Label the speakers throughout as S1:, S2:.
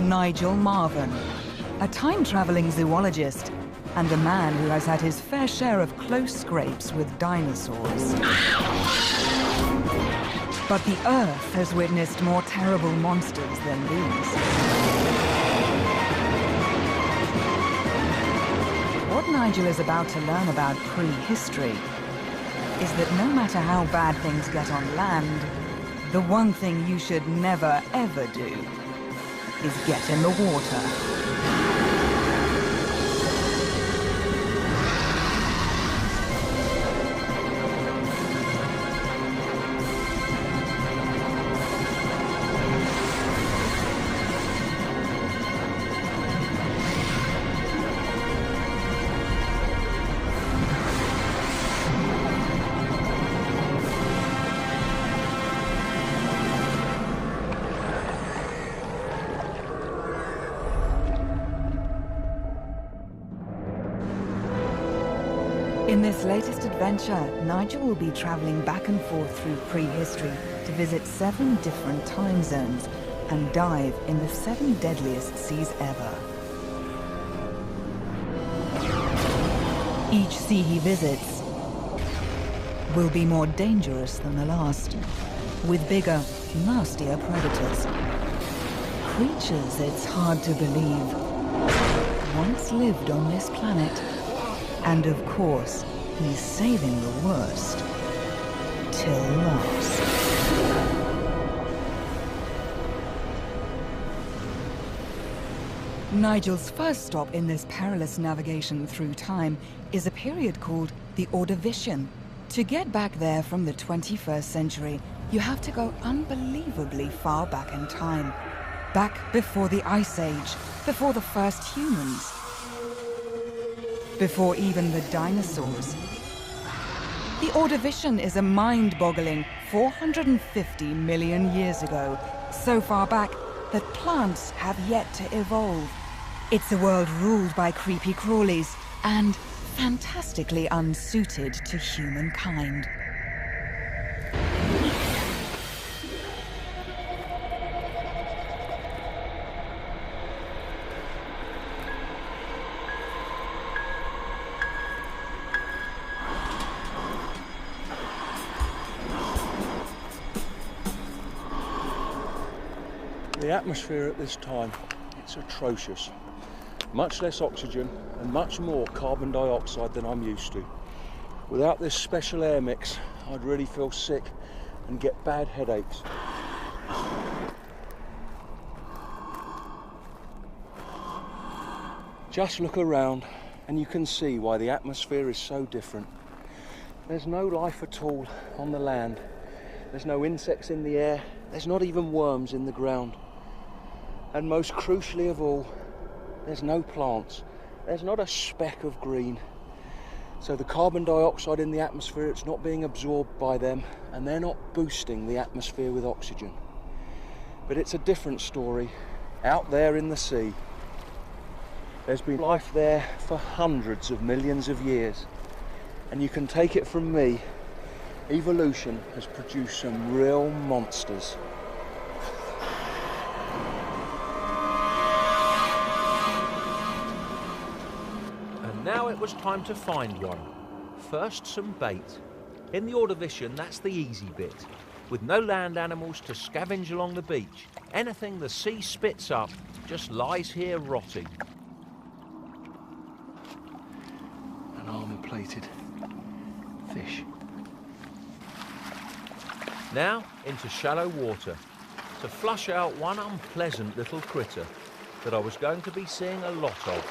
S1: Nigel Marven, a time-traveling zoologist and a man who has had his fair share of close scrapes with dinosaurs. But the Earth has witnessed more terrible monsters than these. What Nigel is about to learn about prehistory is that no matter how bad things get on land, the one thing you should never, ever do is get in the water. In this latest adventure, Nigel will be traveling back and forth through prehistory to visit 7 different time zones and dive in the 7 deadliest seas ever. Each sea he visits will be more dangerous than the last, with bigger, nastier predators. Creatures it's hard to believe once lived on this planet. And of course, he's saving the worst till last. Nigel's first stop in this perilous navigation through time is a period called the Ordovician. To get back there from the 21st century, you have to go unbelievably far back in time. Back before the Ice Age, before the first humans. Before even the dinosaurs. The Ordovician is a mind-boggling 450 million years ago, so far back that plants have yet to evolve. It's a world ruled by creepy crawlies and fantastically unsuited to humankind.
S2: The atmosphere at this time, it's atrocious. Much less oxygen and much more carbon dioxide than I'm used to. Without this special air mix, I'd really feel sick and get bad headaches. Just look around and you can see why the atmosphere is so different. There's no life at all on the land. There's no insects in the air. There's not even worms in the ground. And most crucially of all, there's no plants. There's not a speck of green. So the carbon dioxide in the atmosphere, it's not being absorbed by them, and they're not boosting the atmosphere with oxygen. But it's a different story out there in the sea. There's been life there for hundreds of millions of years. And you can take it from me, evolution has produced some real monsters.
S3: And now it was time to find one. First, some bait. In the Ordovician, that's the easy bit. With no land animals to scavenge along the beach, anything the sea spits up just lies here rotting.
S2: An armour-plated fish.
S3: Now into shallow water to flush out one unpleasant little critter that I was going to be seeing a lot of.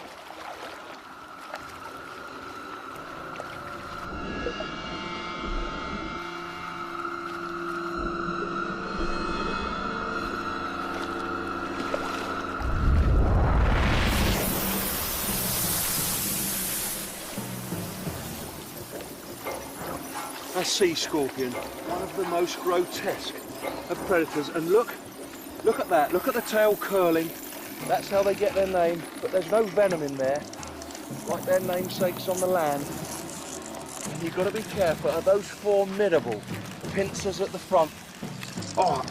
S2: A sea scorpion, one of the most grotesque of predators. And look at that, look at the tail curling. That's how they get their name, but there's no venom in there, like their namesakes on the land. And you've got to be careful of those formidable pincers at the front. Oh.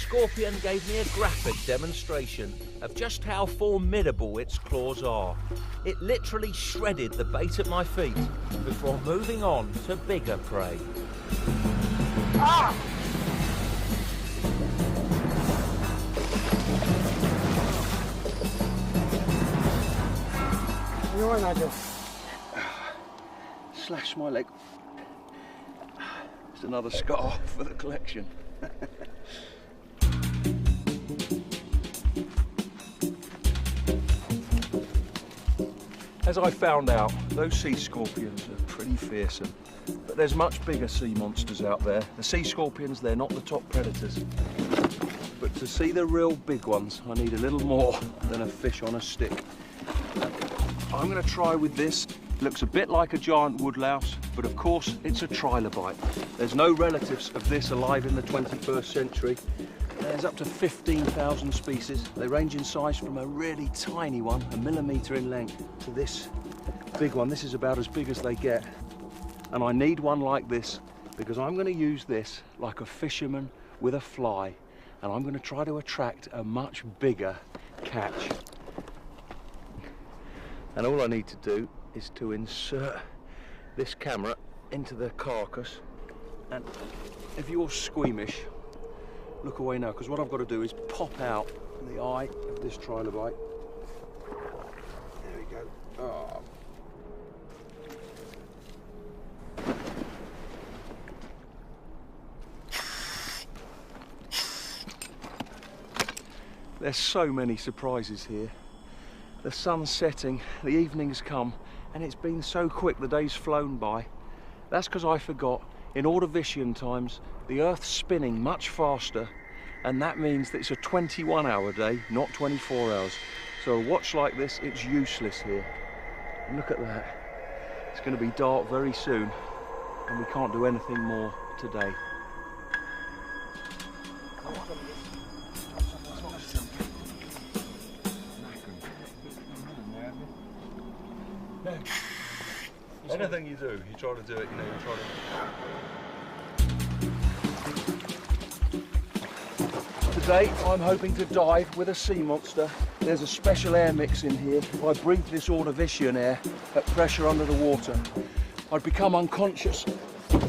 S3: scorpion gave me a graphic demonstration of just how formidable its claws are. It literally shredded the bait at my feet before moving on to bigger prey.
S2: Ah! You all right, Nigel? Slash my leg. It's another scar for the collection. As I found out, those sea scorpions are pretty fearsome. But there's much bigger sea monsters out there. The sea scorpions, they're not the top predators. But to see the real big ones, I need a little more than a fish on a stick. I'm going to try with this. Looks a bit like a giant woodlouse, but of course it's a trilobite. There's no relatives of this alive in the 21st century. There's up to 15,000 species. They range in size from a really tiny one, 1 millimetre in length, to this big one. This is about as big as they get. And I need one like this because I'm going to use this like a fisherman with a fly, and I'm going to try to attract a much bigger catch. And all I need to do is to insert this camera into the carcass, and if you're squeamish, look away now, because what I've got to do is pop out the eye of this trilobite. There we go. Oh. There's so many surprises here. The sun's setting, the evening's come, and it's been so quick, the day's flown by. That's because I forgot, in ordovician times, the Earth's spinning much faster, and that means that it's a 21-hour day, not 24 hours. So a watch like this, it's useless here. And look at that. It's going to be dark very soon, and we can't do anything more today. Anything you do, you try to do it, you know, you try to... Today, I'm hoping to dive with a sea monster. There's a special air mix in here. If I breathe this ordovician air at pressure under the water, I'd become unconscious.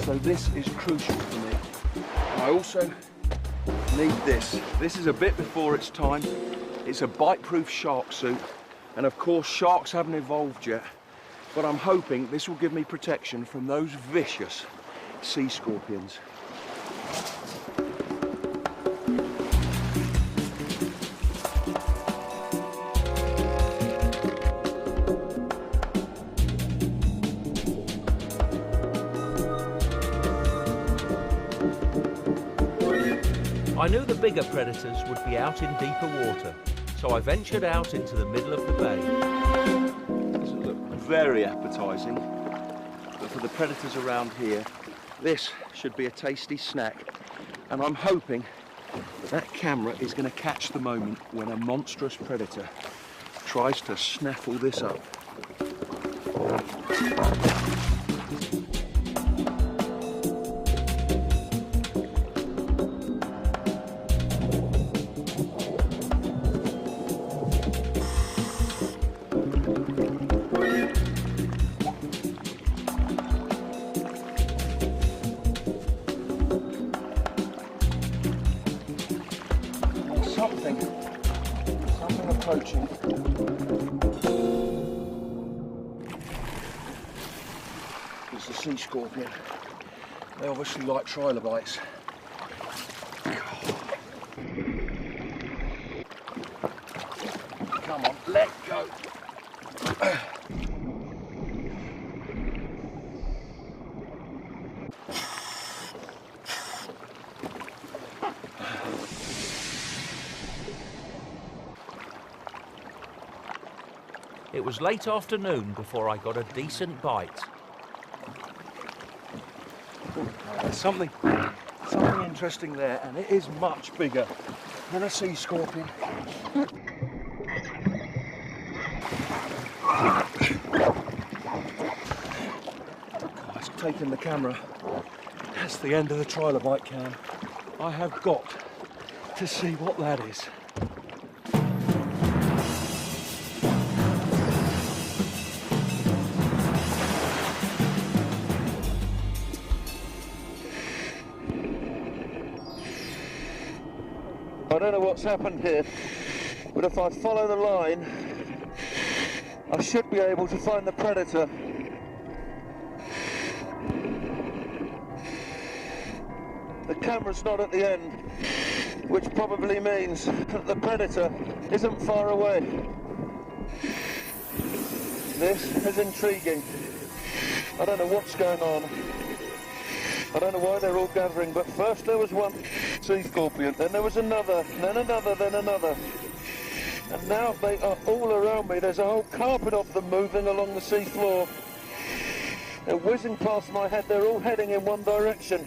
S2: So this is crucial for me. And I also need this. This is a bit before its time. It's a bite-proof shark suit. And of course, sharks haven't evolved yet. But I'm hoping this will give me protection from those vicious sea scorpions.
S3: I knew the bigger predators would be out in deeper water, so I ventured out into the middle of the bay.
S2: Very appetizing, but for the predators around here, this should be a tasty snack. And I'm hoping that that camera is going to catch the moment when a monstrous predator tries to snaffle this up. Something approaching. It's the sea scorpion. They obviously like trilobites. Come on, let go.
S3: It was late afternoon before I got a decent bite.
S2: There's something interesting there, and it is much bigger than a sea scorpion. It's taken the camera. That's the end of the trilobite cam. I have got to see what that is. I don't know what's happened here, but if I follow the line, I should be able to find the predator. The camera's not at the end, which probably means that the predator isn't far away. This is intriguing. I don't know what's going on. I don't know why they're all gathering, but first there was one sea scorpion, then there was another, then another, then another. And now they are all around me. There's a whole carpet of them moving along the sea floor. They're whizzing past my head. They're all heading in one direction.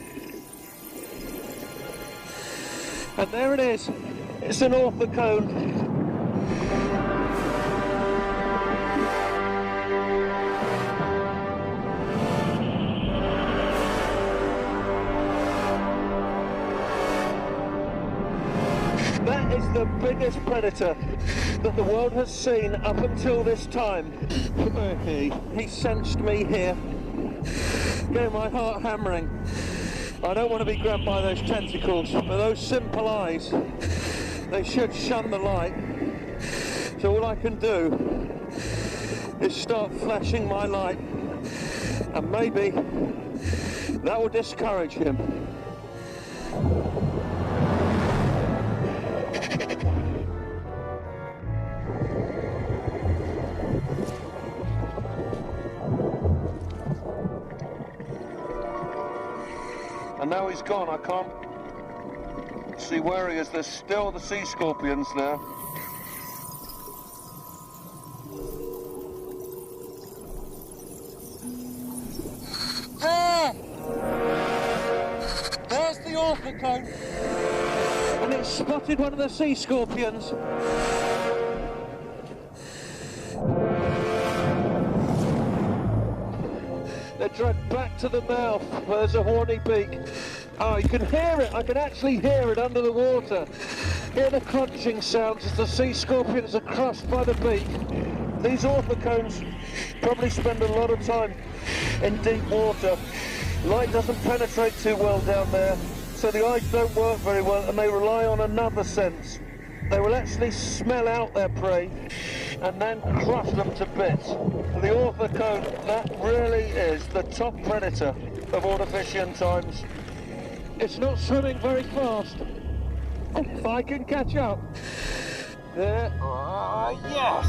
S2: And there it is. It's an orthocone. That is the biggest predator that the world has seen up until this time. He sensed me here, getting my heart hammering. I don't want to be grabbed by those tentacles, but those simple eyes, they should shun the light. So all I can do is start flashing my light, and maybe that will discourage him. And now he's gone. I can't see where he is. There's still the sea scorpions there. There! There's the orthocone. And it's spotted one of the sea scorpions. They're dragged back to the mouth where there's a horny beak. Oh, you can hear it. I can actually hear it under the water. Hear the crunching sounds as the sea scorpions are crushed by the beak. These orthocones probably spend a lot of time in deep water. Light doesn't penetrate too well down there, so the eyes don't work very well, and they rely on another sense. They will actually smell out their prey and then crush them to bits. The orthocone, that really is the top predator of ordovician times. It's not swimming very fast. If I can catch up. There. Yes!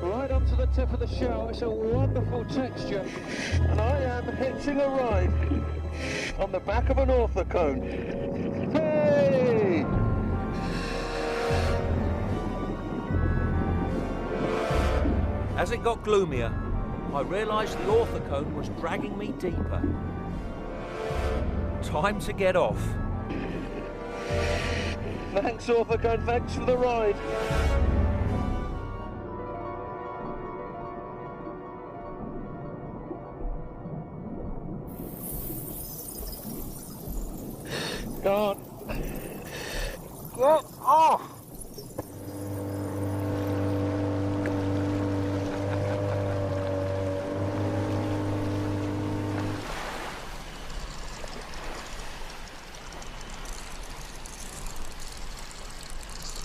S2: Right onto the tip of the shell. It's a wonderful texture. And I am hitching a ride on the back of an orthocone. Hey!
S3: As it got gloomier, I realised the orthocone was dragging me deeper. Time to get off.
S2: Thanks, orthocone. Thanks for the ride. God. Get off!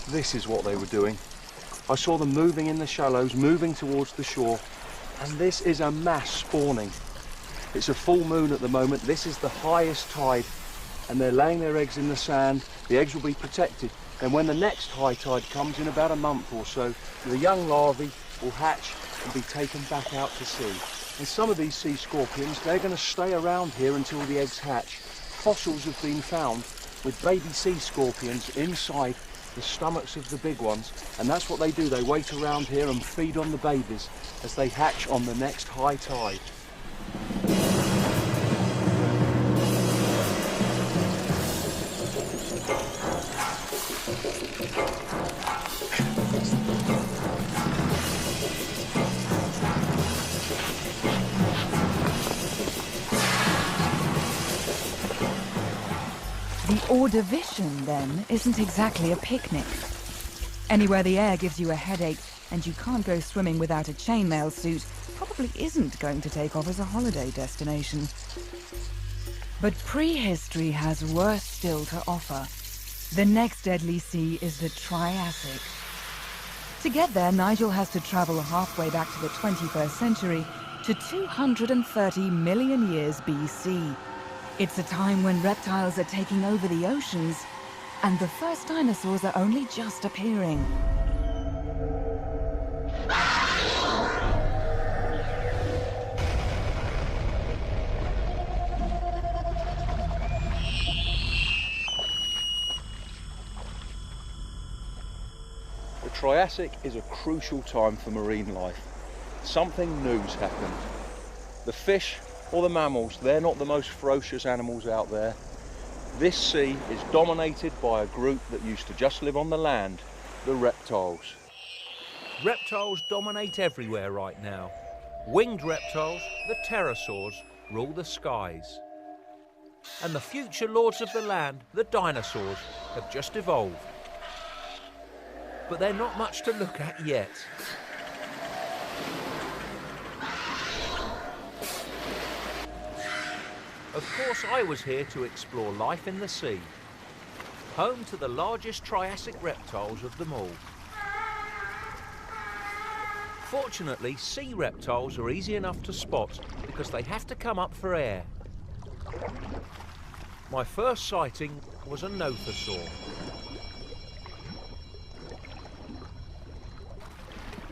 S2: This is what they were doing. I saw them moving in the shallows, moving towards the shore, and this is a mass spawning. It's a full moon at the moment. This is the highest tide, and they're laying their eggs in the sand. The eggs will be protected, and when the next high tide comes in about a month or so, the young larvae will hatch and be taken back out to sea. And some of these sea scorpions, they're going to stay around here until the eggs hatch. Fossils have been found with baby sea scorpions inside the stomachs of the big ones, and that's what they do. They wait around here and feed on the babies as they hatch on the next high tide.
S1: The Ordovician, then, isn't exactly a picnic. Anywhere the air gives you a headache and you can't go swimming without a chainmail suit probably isn't going to take off as a holiday destination. But prehistory has worse still to offer. The next deadly sea is the Triassic. To get there, Nigel has to travel halfway back to the 21st century to 230 million years BC. It's a time when reptiles are taking over the oceans and the first dinosaurs are only just appearing.
S2: The Triassic is a crucial time for marine life. Something new's happened. The fish or the mammals, they're not the most ferocious animals out there. This sea is dominated by a group that used to just live on the land, the reptiles.
S3: Reptiles dominate everywhere right now. Winged reptiles, the pterosaurs, rule the skies. And the future lords of the land, the dinosaurs, have just evolved. But they're not much to look at yet. Of course, I was here to explore life in the sea, home to the largest Triassic reptiles of them all. Fortunately, sea reptiles are easy enough to spot because they have to come up for air. My first sighting was a nothosaur.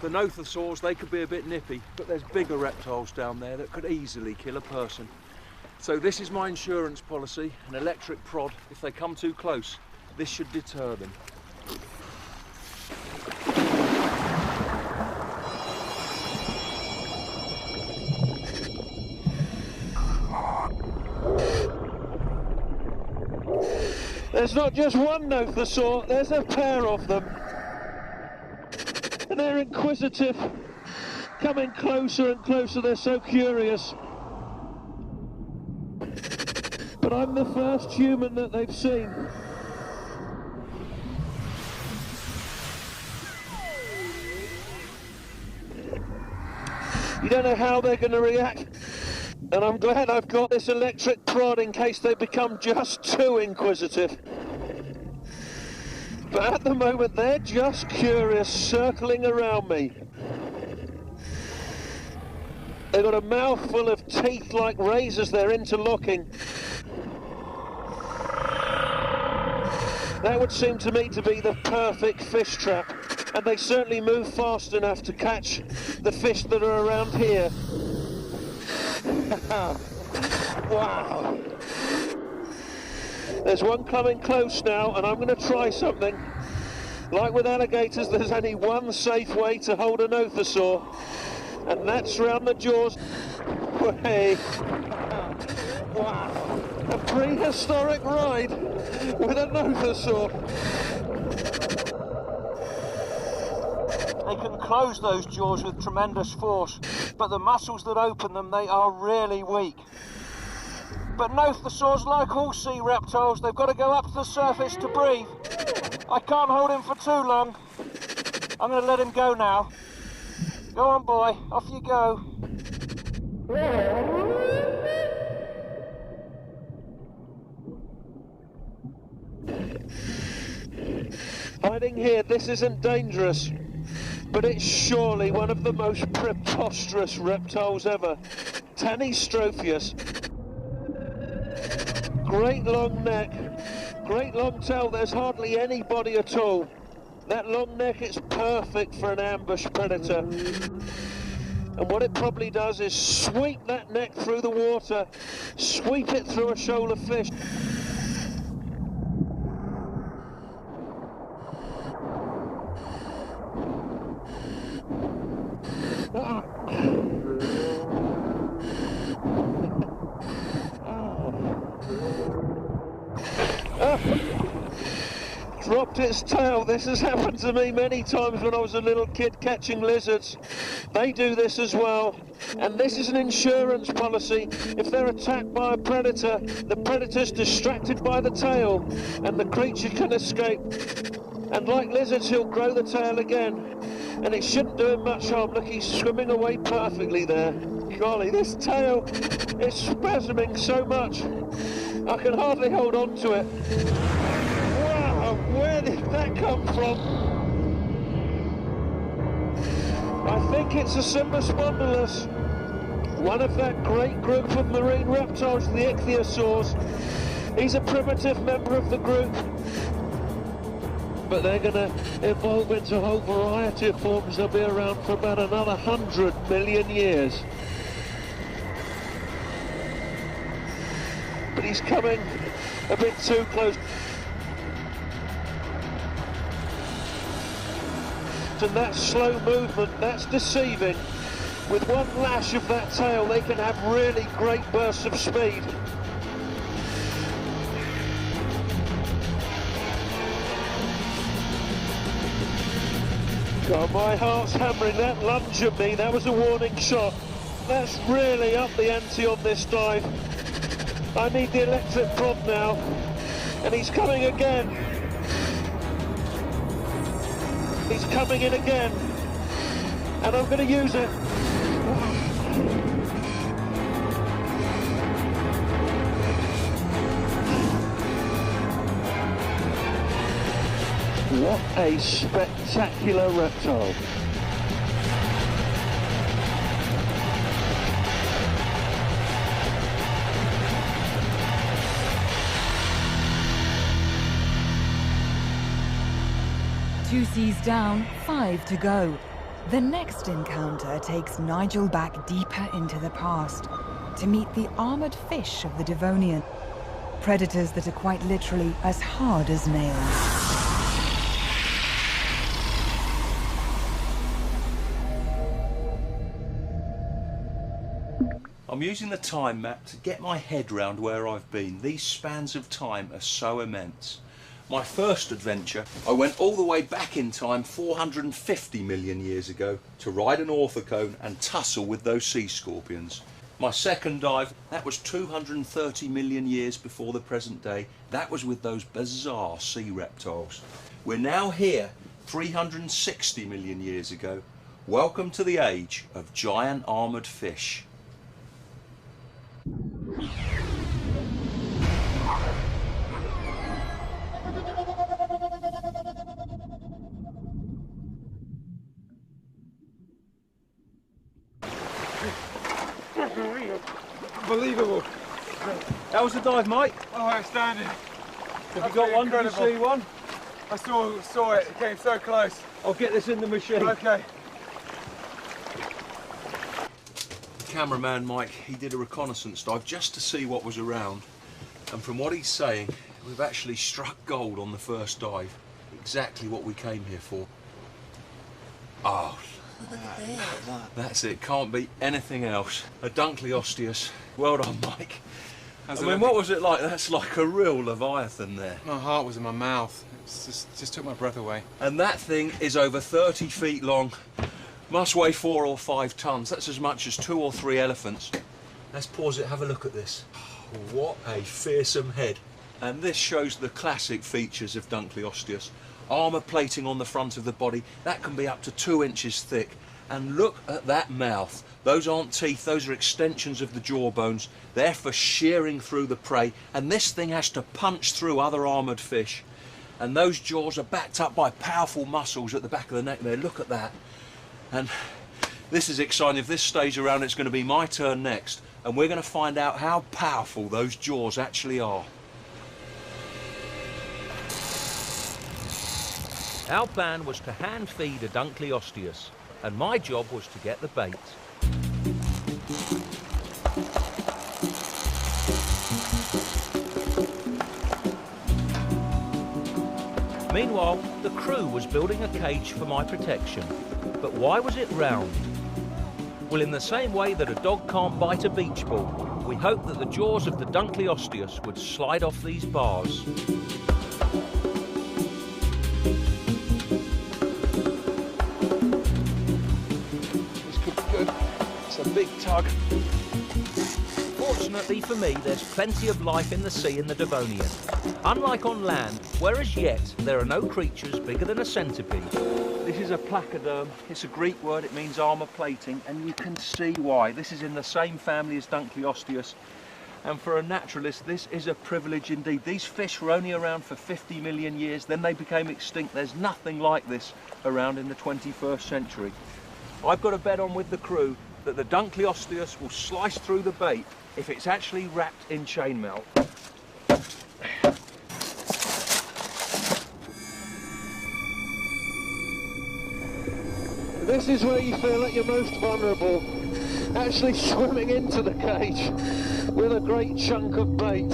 S2: The nothosaurs, they could be a bit nippy, but there's bigger reptiles down there that could easily kill a person. So this is my insurance policy, an electric prod. If they come too close, this should deter them.
S4: There's not just one nothosaur, there's a pair of them. And they're inquisitive, coming closer and closer, they're so curious. But I'm the first human that they've seen. You don't know how they're going to react. And I'm glad I've got this electric prod in case they become just too inquisitive. But at the moment they're just curious, circling around me. They've got a mouthful of teeth like razors, they're interlocking. That would seem to me to be the perfect fish trap, and they certainly move fast enough to catch the fish that are around here. Wow! There's one coming close now, and I'm going to try something. Like with alligators, there's only one safe way to hold a nothosaur, and that's round the jaws. Hey! Wow! A prehistoric ride with a nothosaur. They can close those jaws with tremendous force, but the muscles that open them, they are really weak. But nothosaurs, like all sea reptiles, they've got to go up to the surface to breathe. I can't hold him for too long. I'm going to let him go now. Go on, boy, off you go. Hiding here, this isn't dangerous, but it's surely one of the most preposterous reptiles ever. Tanystropheus. Great long neck, great long tail, there's hardly any body at all. That long neck is perfect for an ambush predator. And what it probably does is sweep that neck through the water, sweep it through a shoal of fish. snapped its tail. This has happened to me many times when I was a little kid catching lizards. They do this as well. And this is an insurance policy. If they're attacked by a predator, the predator's distracted by the tail and the creature can escape. And like lizards, he'll grow the tail again. And it shouldn't do him much harm. Look, he's swimming away perfectly there. Golly, this tail is spasming so much. I can hardly hold on to it. Wow, where did that come from? I think it's a Symbospondylus, one of that great group of marine reptiles, the ichthyosaurs. He's a primitive member of the group, but they're going to evolve into a whole variety of forms. They'll be around for about another 100 million years. But he's coming a bit too close. And that slow movement, that's deceiving. With one lash of that tail, they can have really great bursts of speed. God, my heart's hammering. That lunge at me, that was a warning shot. That's really up the ante on this dive. I need the electric prod now. And he's coming again. He's coming in again. And I'm going to use it. What a spectacular reptile.
S1: Two seas down, 5 to go. The next encounter takes Nigel back deeper into the past to meet the armored fish of the Devonian. Predators that are quite literally as hard as nails.
S2: I'm using the time map to get my head round where I've been. These spans of time are so immense. My first adventure, I went all the way back in time 450 million years ago to ride an orthocone and tussle with those sea scorpions. My second dive, that was 230 million years before the present day. That was with those bizarre sea reptiles. We're now here 360 million years ago. Welcome to the age of giant armoured fish.
S5: Unbelievable.
S2: How was the dive, mate?
S5: Oh, outstanding.
S2: Have you got one? Did you see one?
S5: I saw it. It came so close.
S2: I'll get this in the machine.
S5: Okay.
S2: The cameraman, Mike, he did a reconnaissance dive just to see what was around. And from what he's saying, we've actually struck gold on the first dive. Exactly what we came here for. Oh,
S6: Look at this.
S2: that's it. Can't be anything else. A Dunkleosteus. Well done, Mike.
S5: How's
S2: I
S5: it
S2: mean,
S5: looking?
S2: what was it like? That's like a real Leviathan there.
S5: My heart was in my mouth. It just took my breath away.
S2: And that thing is over 30 feet long. Must weigh 4 or 5 tons. That's as much as 2 or 3 elephants. Let's pause it, have a look at this. What a fearsome head. And this shows the classic features of Dunkleosteus. Armour plating on the front of the body, that can be up to 2 inches thick. And look at that mouth. Those aren't teeth, those are extensions of the jawbones. They're for shearing through the prey, and this thing has to punch through other armoured fish. And those jaws are backed up by powerful muscles at the back of the neck there. Look at that. And this is exciting. If this stays around, it's going to be my turn next, and we're going to find out how powerful those jaws actually are.
S3: Our plan was to hand feed a Dunkleosteus, and my job was to get the bait. Meanwhile, the crew was building a cage for my protection. But why was it round? Well, in the same way that a dog can't bite a beach ball, we hoped that the jaws of the Dunkleosteus would slide off these bars.
S2: a big tug.
S3: Fortunately for me, there's plenty of life in the sea in the Devonian. Unlike on land, where as yet there are no creatures bigger than a centipede.
S2: This is a placoderm. It's a Greek word, it means armour plating, and you can see why. This is in the same family as Dunkleosteus, and for a naturalist this is a privilege indeed. These fish were only around for 50 million years, then they became extinct. There's nothing like this around in the 21st century. I've got a bet on with the crew that the Dunkleosteus will slice through the bait if it's actually wrapped in chainmail.
S4: This is where you feel at your most vulnerable, actually swimming into the cage with a great chunk of bait.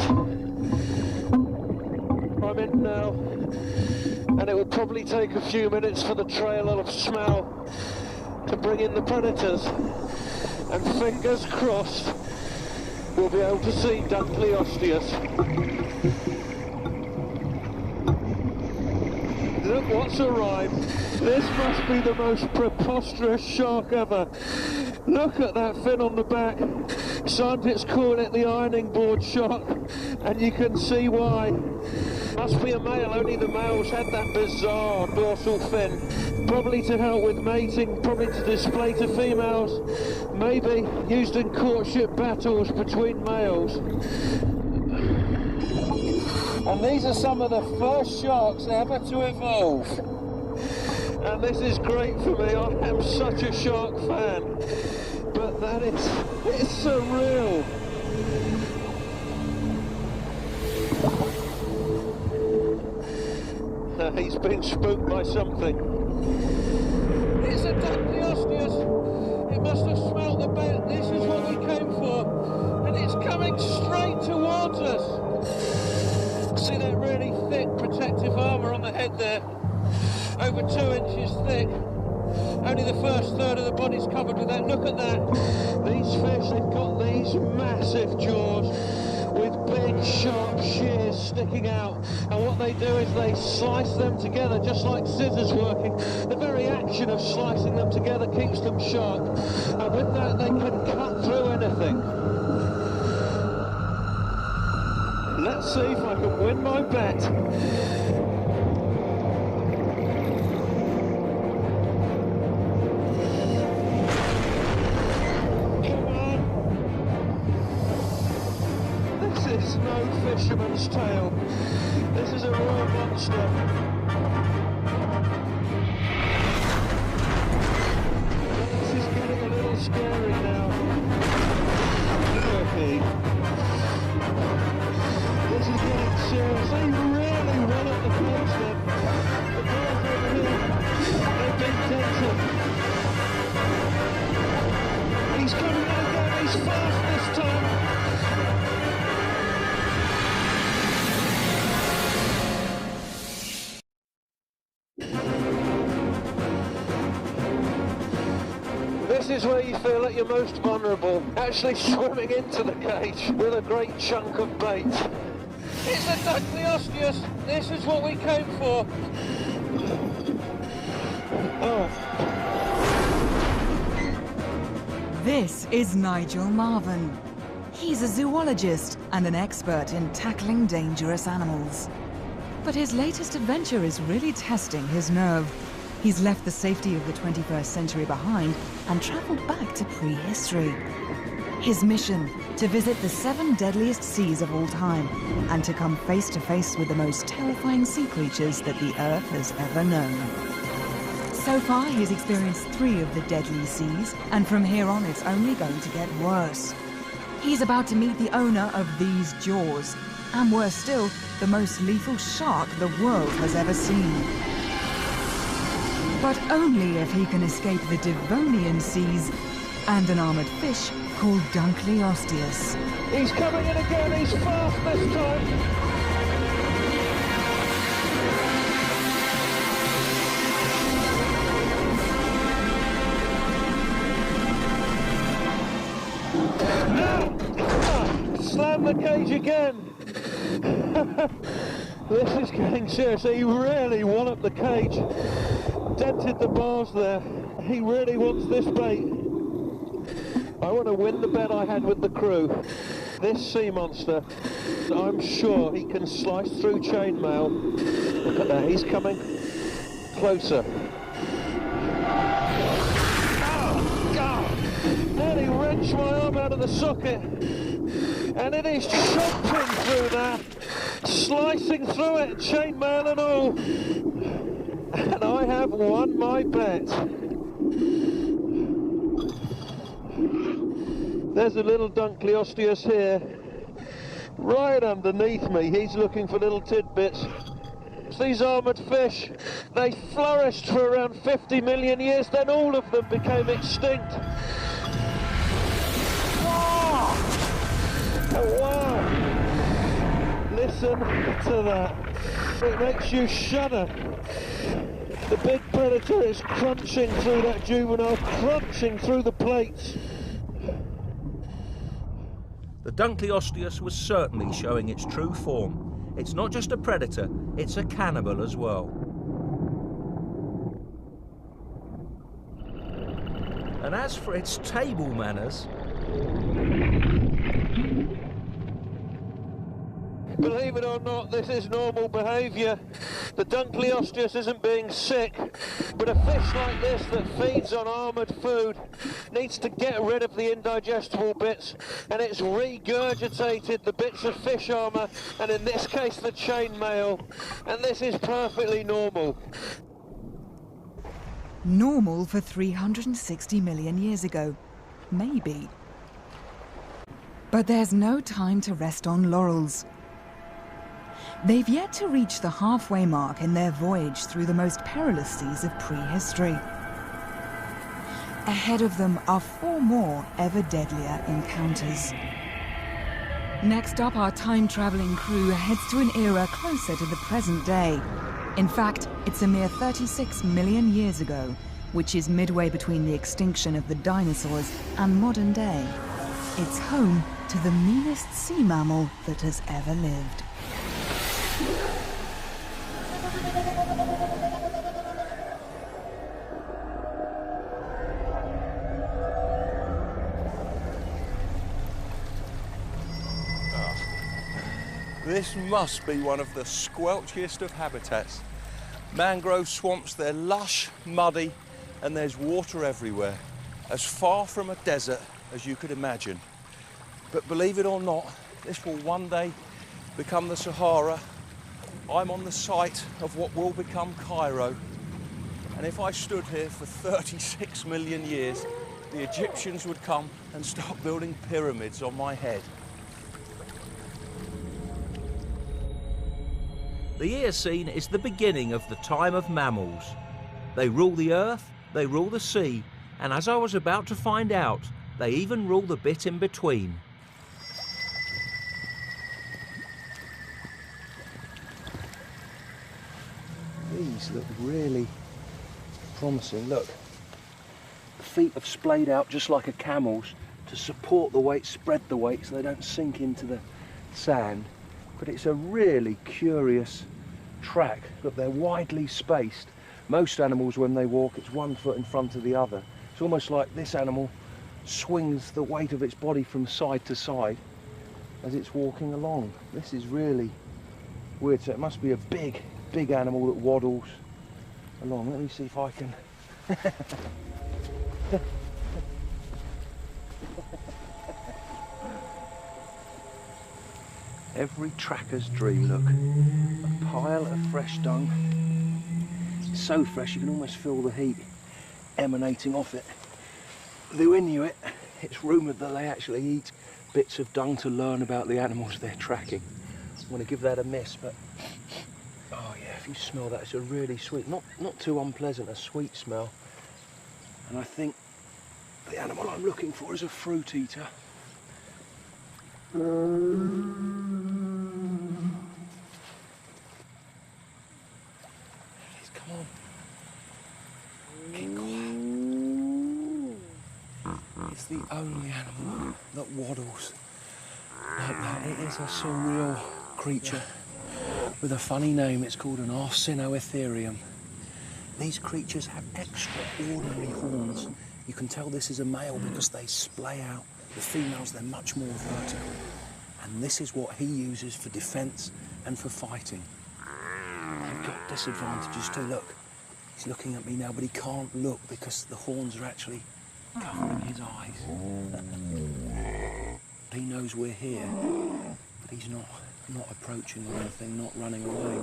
S4: I'm in now, and it will probably take a few minutes for the trail of smell to bring in the predators, and fingers crossed we'll be able to see Dunkleosteus. Look what's arrived. This must be the most preposterous shark ever. Look at that fin on the back. Scientists call it the ironing board shark, and you can see why. Must be a male, only the males had that bizarre dorsal fin. Probably to help with mating, probably to display to females, maybe used in courtship battles between males. And these are some of the first sharks ever to evolve. And this is great for me, I am such a shark fan. But that is, it's surreal. He's been spooked by something. It's a Dunkleosteus. It must have smelt the bait. This is what we came for. And it's coming straight towards us. See that really thick protective armour on the head there? Over 2 inches thick. Only the first third of the body's covered with that. Look at that. These fish, they've got these massive jaws with big sharp shears sticking out, and what they do is they slice them together just like scissors working. The very action of slicing them together keeps them sharp, and with that they can cut through anything. Let's see if I can win my bet. This is no fisherman's tale. This is a real monster. This is getting a little scary now. Okay. This is getting serious. They really run up the coast then. The birds over here, they've been dented. He's coming in again. He's fast this time. This is where you feel at your most vulnerable, actually swimming into the cage with a great chunk of bait. It's a Dunkleosteus. This is what we came for. Oh.
S1: This is Nigel Marven. He's a zoologist and an expert in tackling dangerous animals. But his latest adventure is really testing his nerve. He's left the safety of the 21st century behind and travelled back to prehistory. His mission, to visit the 7 deadliest seas of all time and to come face to face with the most terrifying sea creatures that the Earth has ever known. So far, he's experienced 3 of the deadly seas, and from here on, it's only going to get worse. He's about to meet the owner of these jaws, and worse still, the most lethal shark the world has ever seen. But only if he can escape the Devonian seas and an armoured fish called Dunkleosteus.
S4: He's coming in again. He's fast this time. Slam the cage again. This is getting serious. He really walloped the cage. Dented the bars there. He really wants this bait. I want to win the bet I had with the crew. This sea monster, I'm sure he can slice through chainmail. Look at that, he's coming closer. Oh, God! Nearly wrenched my arm out of the socket. And it is chomping through that, slicing through it, chainmail and all. And I have won my bet. There's a little Dunkleosteus here, right underneath me. He's looking for little tidbits. These armoured fish, they flourished for around 50 million years, then all of them became extinct. Oh, wow! Listen to that. It makes you shudder. The big predator is crunching through that juvenile, crunching through the plates.
S3: The Dunkleosteus was certainly showing its true form. It's not just a predator, it's a cannibal as well. And as for its table manners...
S4: Believe it or not, this is normal behaviour. The Dunkleosteus isn't being sick, but a fish like this that feeds on armoured food needs to get rid of the indigestible bits, and it's regurgitated the bits of fish armour, and in this case the chainmail, and this is perfectly normal.
S1: Normal for 360 million years ago. Maybe. But there's no time to rest on laurels. They've yet to reach the halfway mark in their voyage through the most perilous seas of prehistory. Ahead of them are 4 more ever deadlier encounters. Next up, our time-traveling crew heads to an era closer to the present day. In fact, it's a mere 36 million years ago, which is midway between the extinction of the dinosaurs and modern day. It's home to the meanest sea mammal that has ever lived.
S2: This must be one of the squelchiest of habitats. Mangrove swamps, they're lush, muddy, and there's water everywhere, as far from a desert as you could imagine. But believe it or not, this will one day become the Sahara. I'm on the site of what will become Cairo. And if I stood here for 36 million years, the Egyptians would come and start building pyramids on my head.
S3: The Eocene is the beginning of the time of mammals. They rule the earth, they rule the sea, and as I was about to find out, they even rule the bit in between.
S2: These look really promising. Look, the feet have splayed out just like a camel's to support the weight, spread the weight so they don't sink into the sand. But it's a really curious track. Look, they're widely spaced. Most animals, when they walk, it's 1 foot in front of the other. It's almost like this animal swings the weight of its body from side to side as it's walking along. This is really weird. So it must be a big animal that waddles along. Let me see if I can... Every tracker's dream, look. A pile of fresh dung. It's so fresh you can almost feel the heat emanating off it. The Inuit, it's rumoured that they actually eat bits of dung to learn about the animals they're tracking. I'm going to give that a miss, but oh yeah, if you smell that, it's a really sweet, not too unpleasant, a sweet smell. And I think the animal I'm looking for is a fruit eater. Please, come on. Keep quiet. It's the only animal that waddles like that. It is a surreal creature with a funny name. It's called an arsinoitherium. These creatures have extraordinary horns You can tell this is a male because they splay out. The females, they're much more vertical. And this is what he uses for defence and for fighting. They've got disadvantages too. Look, he's looking at me now, but he can't look because the horns are actually covering his eyes. He knows we're here, but he's not approaching or anything, not running away.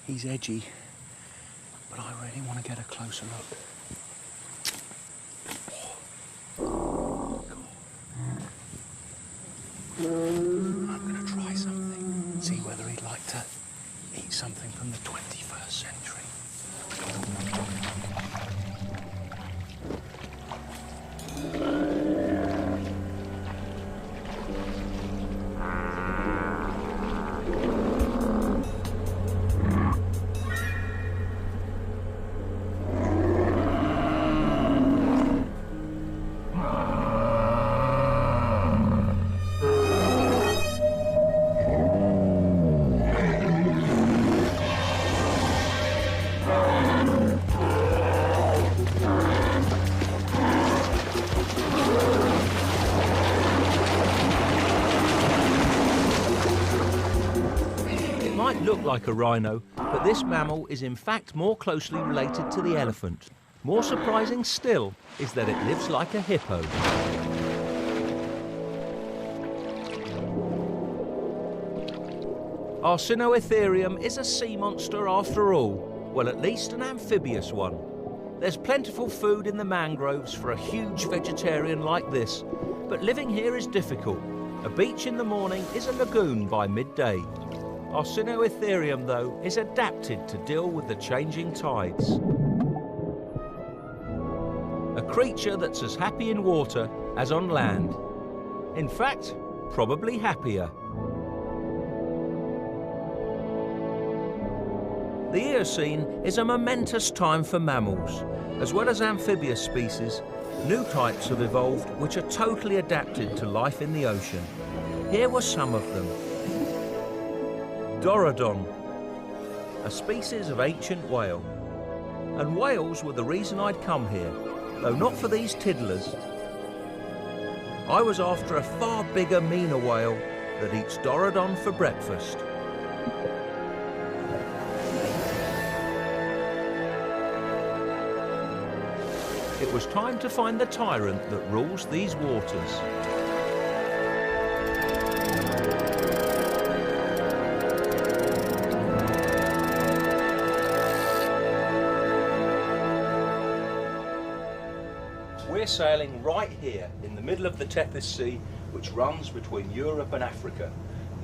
S2: He's edgy, but I really want to get a closer look. I'm going to try something, see whether he'd like to eat something from the 21st century.
S3: Look like a rhino, but this mammal is in fact more closely related to the elephant. More surprising still is that it lives like a hippo. Arsinoitherium is a sea monster after all. Well, at least an amphibious one. There's plentiful food in the mangroves for a huge vegetarian like this, but living here is difficult. A beach in the morning is a lagoon by midday. Arsinoitherium, though, is adapted to deal with the changing tides. A creature that's as happy in water as on land. In fact, probably happier. The Eocene is a momentous time for mammals. As well as amphibious species, new types have evolved which are totally adapted to life in the ocean. Here were some of them. Dorodon, a species of ancient whale. And whales were the reason I'd come here, though not for these tiddlers. I was after a far bigger, meaner whale that eats Dorodon for breakfast. It was time to find the tyrant that rules these waters. We're sailing right here in the middle of the Tethys Sea, which runs between Europe and Africa.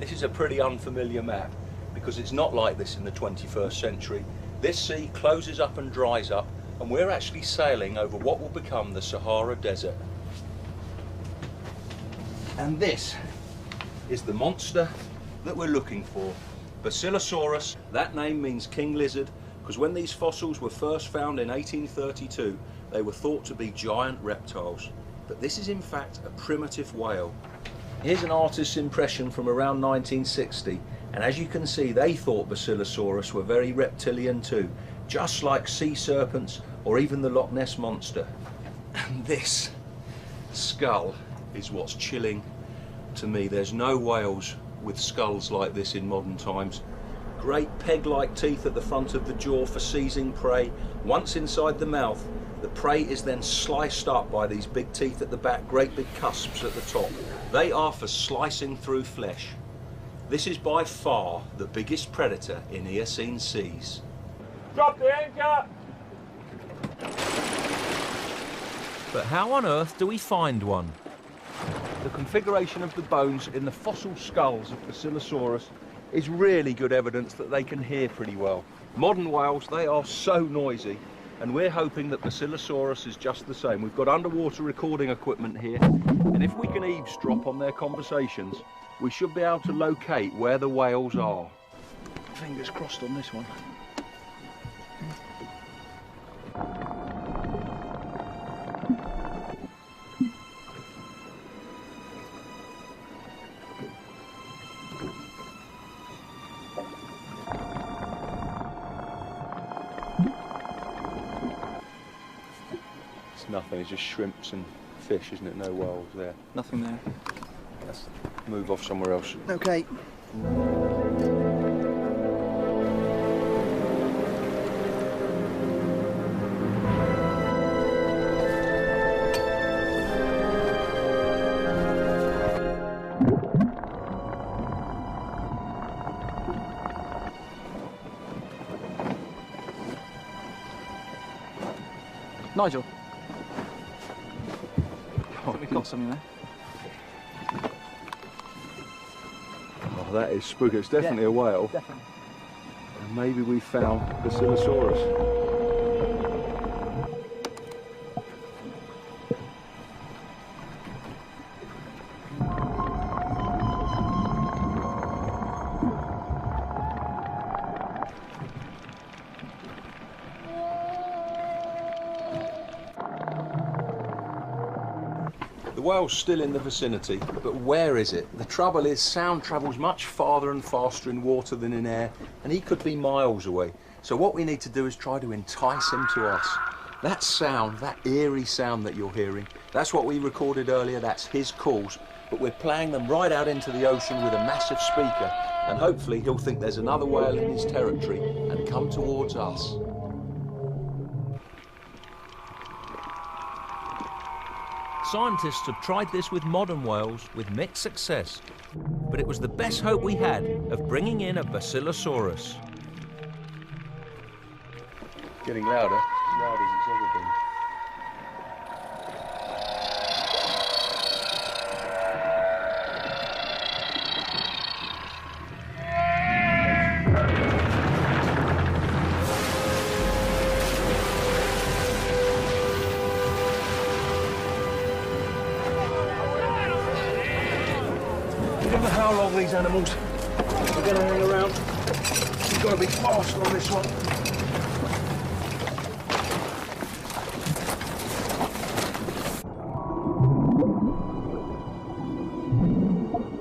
S3: This is a pretty unfamiliar map because it's not like this in the 21st century. This sea closes up and dries up, and we're actually sailing over what will become the Sahara Desert. And this is the monster that we're looking for. Basilosaurus. That name means king lizard because when these fossils were first found in 1832, they were thought to be giant reptiles, but this is in fact a primitive whale. Here's an artist's impression from around 1960, and as you can see, they thought Basilosaurus were very reptilian too, just like sea serpents or even the Loch Ness Monster. And this skull is what's chilling to me. There's no whales with skulls like this in modern times. Great peg-like teeth at the front of the jaw for seizing prey. Once inside the mouth, the prey is then sliced up by these big teeth at the back, great big cusps at the top. They are for slicing through flesh. This is by far the biggest predator in Eocene seas.
S4: Drop the anchor!
S3: But how on earth do we find one? The configuration of the bones in the fossil skulls of Basilosaurus is really good evidence that they can hear pretty well. Modern whales, they are so noisy, and we're hoping that Basilosaurus is just the same. We've got underwater recording equipment here, and if we can eavesdrop on their conversations, we should be able to locate where the whales are. Fingers crossed on this one.
S2: It's nothing, it's just shrimps and fish, isn't it? No whales there.
S7: Nothing there.
S2: Let's move off somewhere else.
S7: Okay. Nigel. Oh, we've got something there.
S2: Oh, that is spooky. It's definitely a whale.
S7: Definitely.
S2: And maybe we found Basilosaurus. The whale's still in the vicinity, but where is it? The trouble is, sound travels much farther and faster in water than in air, and he could be miles away. So what we need to do is try to entice him to us. That sound, that eerie sound that you're hearing, that's what we recorded earlier, that's his calls, but we're playing them right out into the ocean with a massive speaker, and hopefully he'll think there's another whale in his territory and come towards us.
S3: Scientists have tried this with modern whales with mixed success, but it was the best hope we had of bringing in a Basilosaurus.
S2: Getting louder, as loud as it's ever been. How long these animals are going to hang around. You've got to be fast on this one.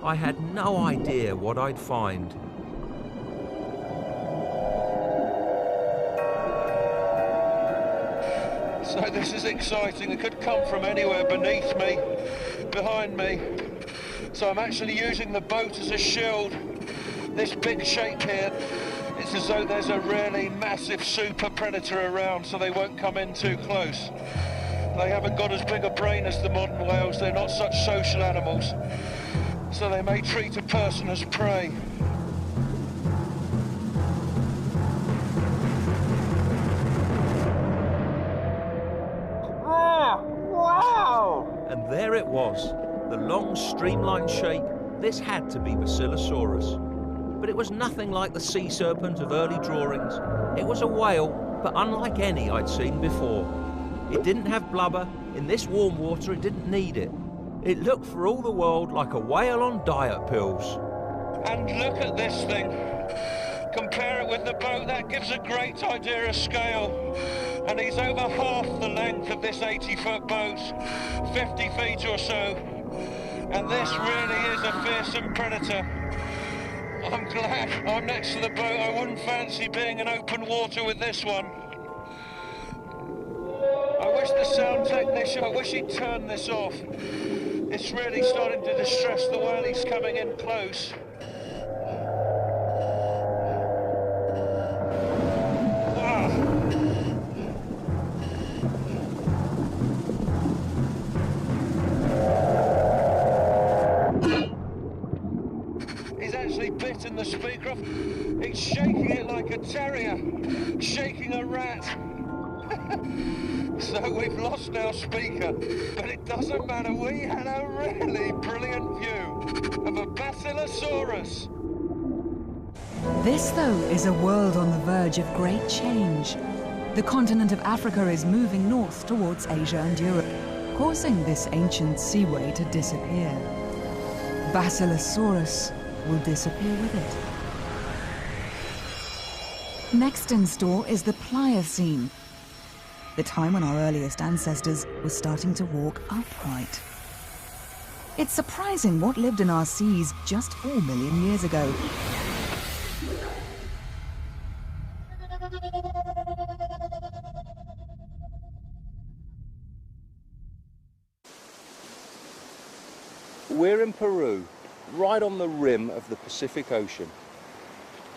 S3: I had no idea what I'd find.
S4: So this is exciting. It could come from anywhere beneath me, behind me. So I'm actually using the boat as a shield. This big shape here, it's as though there's a really massive super predator around, so they won't come in too close. They haven't got as big a brain as the modern whales. They're not such social animals. So they may treat a person as prey. Wow!
S3: And there it was. The long, streamlined shape, this had to be Basilosaurus. But it was nothing like the sea serpent of early drawings. It was a whale, but unlike any I'd seen before. It didn't have blubber. In this warm water, it didn't need it. It looked for all the world like a whale on diet pills.
S4: And look at this thing. Compare it with the boat, that gives a great idea of scale. And he's over half the length of this 80-foot boat, 50 feet or so. And this really is a fearsome predator. I'm glad I'm next to the boat. I wouldn't fancy being in open water with this one. I wish the sound technician, I wish he'd turn this off. It's really starting to distress the whale. He's coming in close. Bitten the speaker off. It's shaking it like a terrier, shaking a rat. So we've lost our speaker, but it doesn't matter. We had a really brilliant view of a Basilosaurus.
S1: This, though, is a world on the verge of great change. The continent of Africa is moving north towards Asia and Europe, causing this ancient seaway to disappear. Basilosaurus will disappear with it. Next in store is the pliocene, the time when our earliest ancestors were starting to walk upright. It's surprising what lived in our seas just 4 million years ago.
S2: We're in Peru, right on the rim of the Pacific Ocean.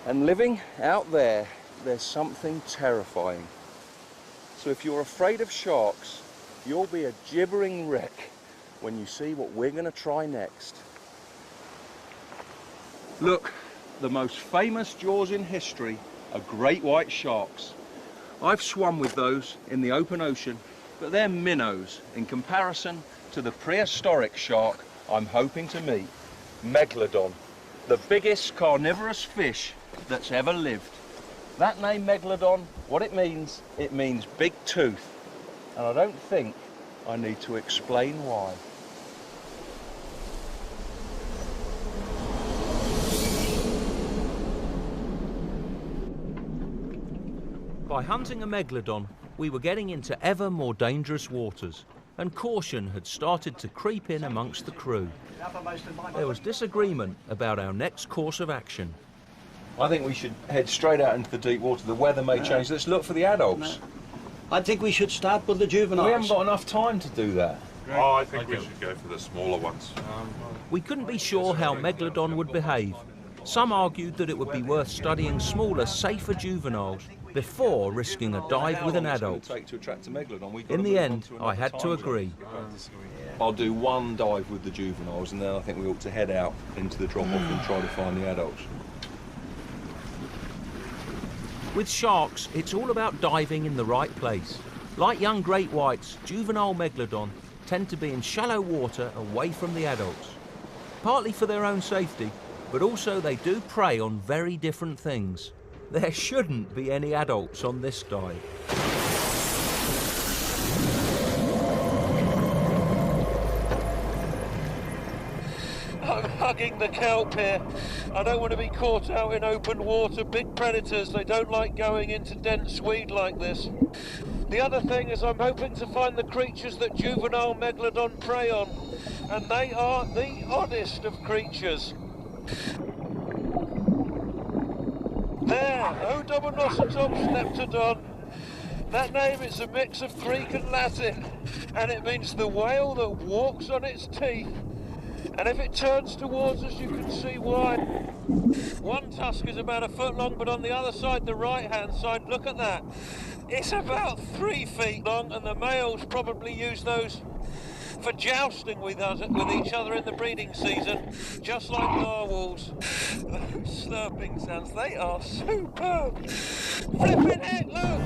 S2: And living out there, there's something terrifying. So if you're afraid of sharks, you'll be a gibbering wreck when you see what we're going to try next. Look, the most famous jaws in history are great white sharks. I've swum with those in the open ocean, but they're minnows in comparison to the prehistoric shark I'm hoping to meet, megalodon, the biggest carnivorous fish that's ever lived. That name megalodon, what it means big tooth. And I don't think I need to explain why.
S3: By hunting a megalodon, we were getting into ever more dangerous waters, and caution had started to creep in amongst the crew. There was disagreement about our next course of action.
S2: I think we should head straight out into the deep water. The weather may change. Let's look for the adults.
S6: I think we should start with the juveniles.
S2: We haven't got enough time to do that.
S8: Oh, I think we should go for the smaller ones.
S3: We couldn't be sure how megalodon would behave. Some argued that it would be worth studying smaller, safer juveniles before risking a dive with an adult. In the end, I had to agree.
S2: I'll do one dive with the juveniles, and then I think we ought to head out into the drop-off and try to find the adults.
S3: With sharks, it's all about diving in the right place. Like young great whites, juvenile megalodon tend to be in shallow water away from the adults. Partly for their own safety, but also they do prey on very different things. There shouldn't be any adults on this dive.
S4: I'm hugging the kelp here. I don't want to be caught out in open water. Big predators, they don't like going into dense weed like this. The other thing is I'm hoping to find the creatures that juvenile megalodon prey on. And they are the oddest of creatures. There, Odontocetops leptodon. That name is a mix of Greek and Latin, and it means the whale that walks on its teeth. And if it turns towards us, you can see why. One tusk is about 1 foot long, but on the other side, the right-hand side, look at that. It's about 3 feet long, and the males probably use those for jousting with each other in the breeding season, just like narwhals. Slurping sounds, they are superb. Flipping heck, look!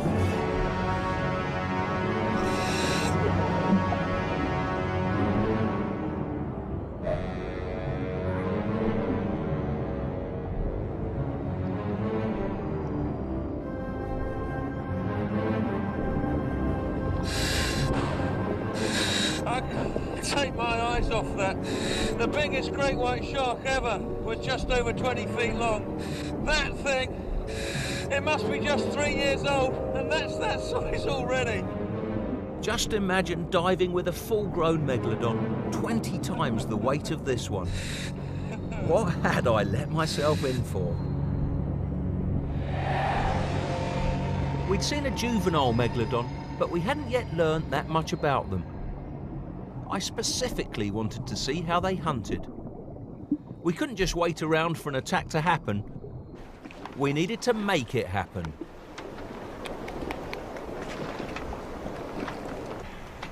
S4: Take my eyes off that. The biggest great white shark ever was just over 20 feet long. That thing, it must be just 3 years old, and that's that size already.
S3: Just imagine diving with a full-grown megalodon, 20 times the weight of this one. What had I let myself in for? We'd seen a juvenile megalodon, but we hadn't yet learned that much about them. I specifically wanted to see how they hunted. We couldn't just wait around for an attack to happen. We needed to make it happen.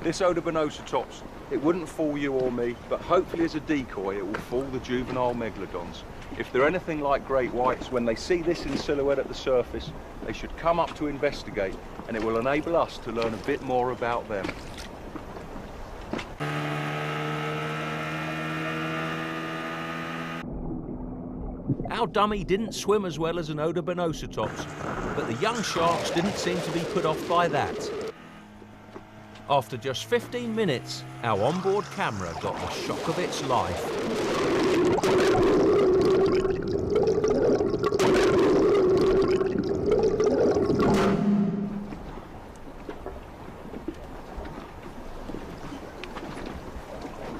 S2: This Odontocetops, it wouldn't fool you or me, but hopefully as a decoy it will fool the juvenile megalodons. If they're anything like great whites, when they see this in silhouette at the surface, they should come up to investigate, and it will enable us to learn a bit more about them.
S3: Our dummy didn't swim as well as an Odontocetops, but the young sharks didn't seem to be put off by that. After just 15 minutes, our onboard camera got the shock of its life.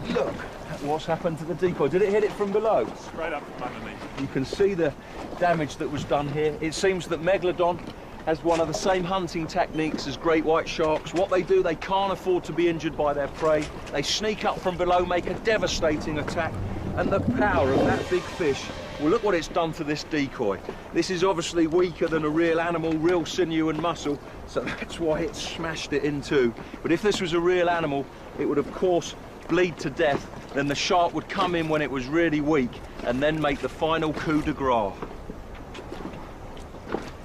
S2: Look at what's happened to the decoy. Did it hit it from below?
S8: Straight up from underneath.
S2: You can see the damage that was done here. It seems that megalodon has one of the same hunting techniques as great white sharks. What they do, they can't afford to be injured by their prey. They sneak up from below, make a devastating attack, and the power of that big fish, well, look what it's done to this decoy. This is obviously weaker than a real animal, real sinew and muscle, so that's why it smashed it in two. But if this was a real animal, it would of course bleed to death. Then the shark would come in when it was really weak and then make the final coup de grace.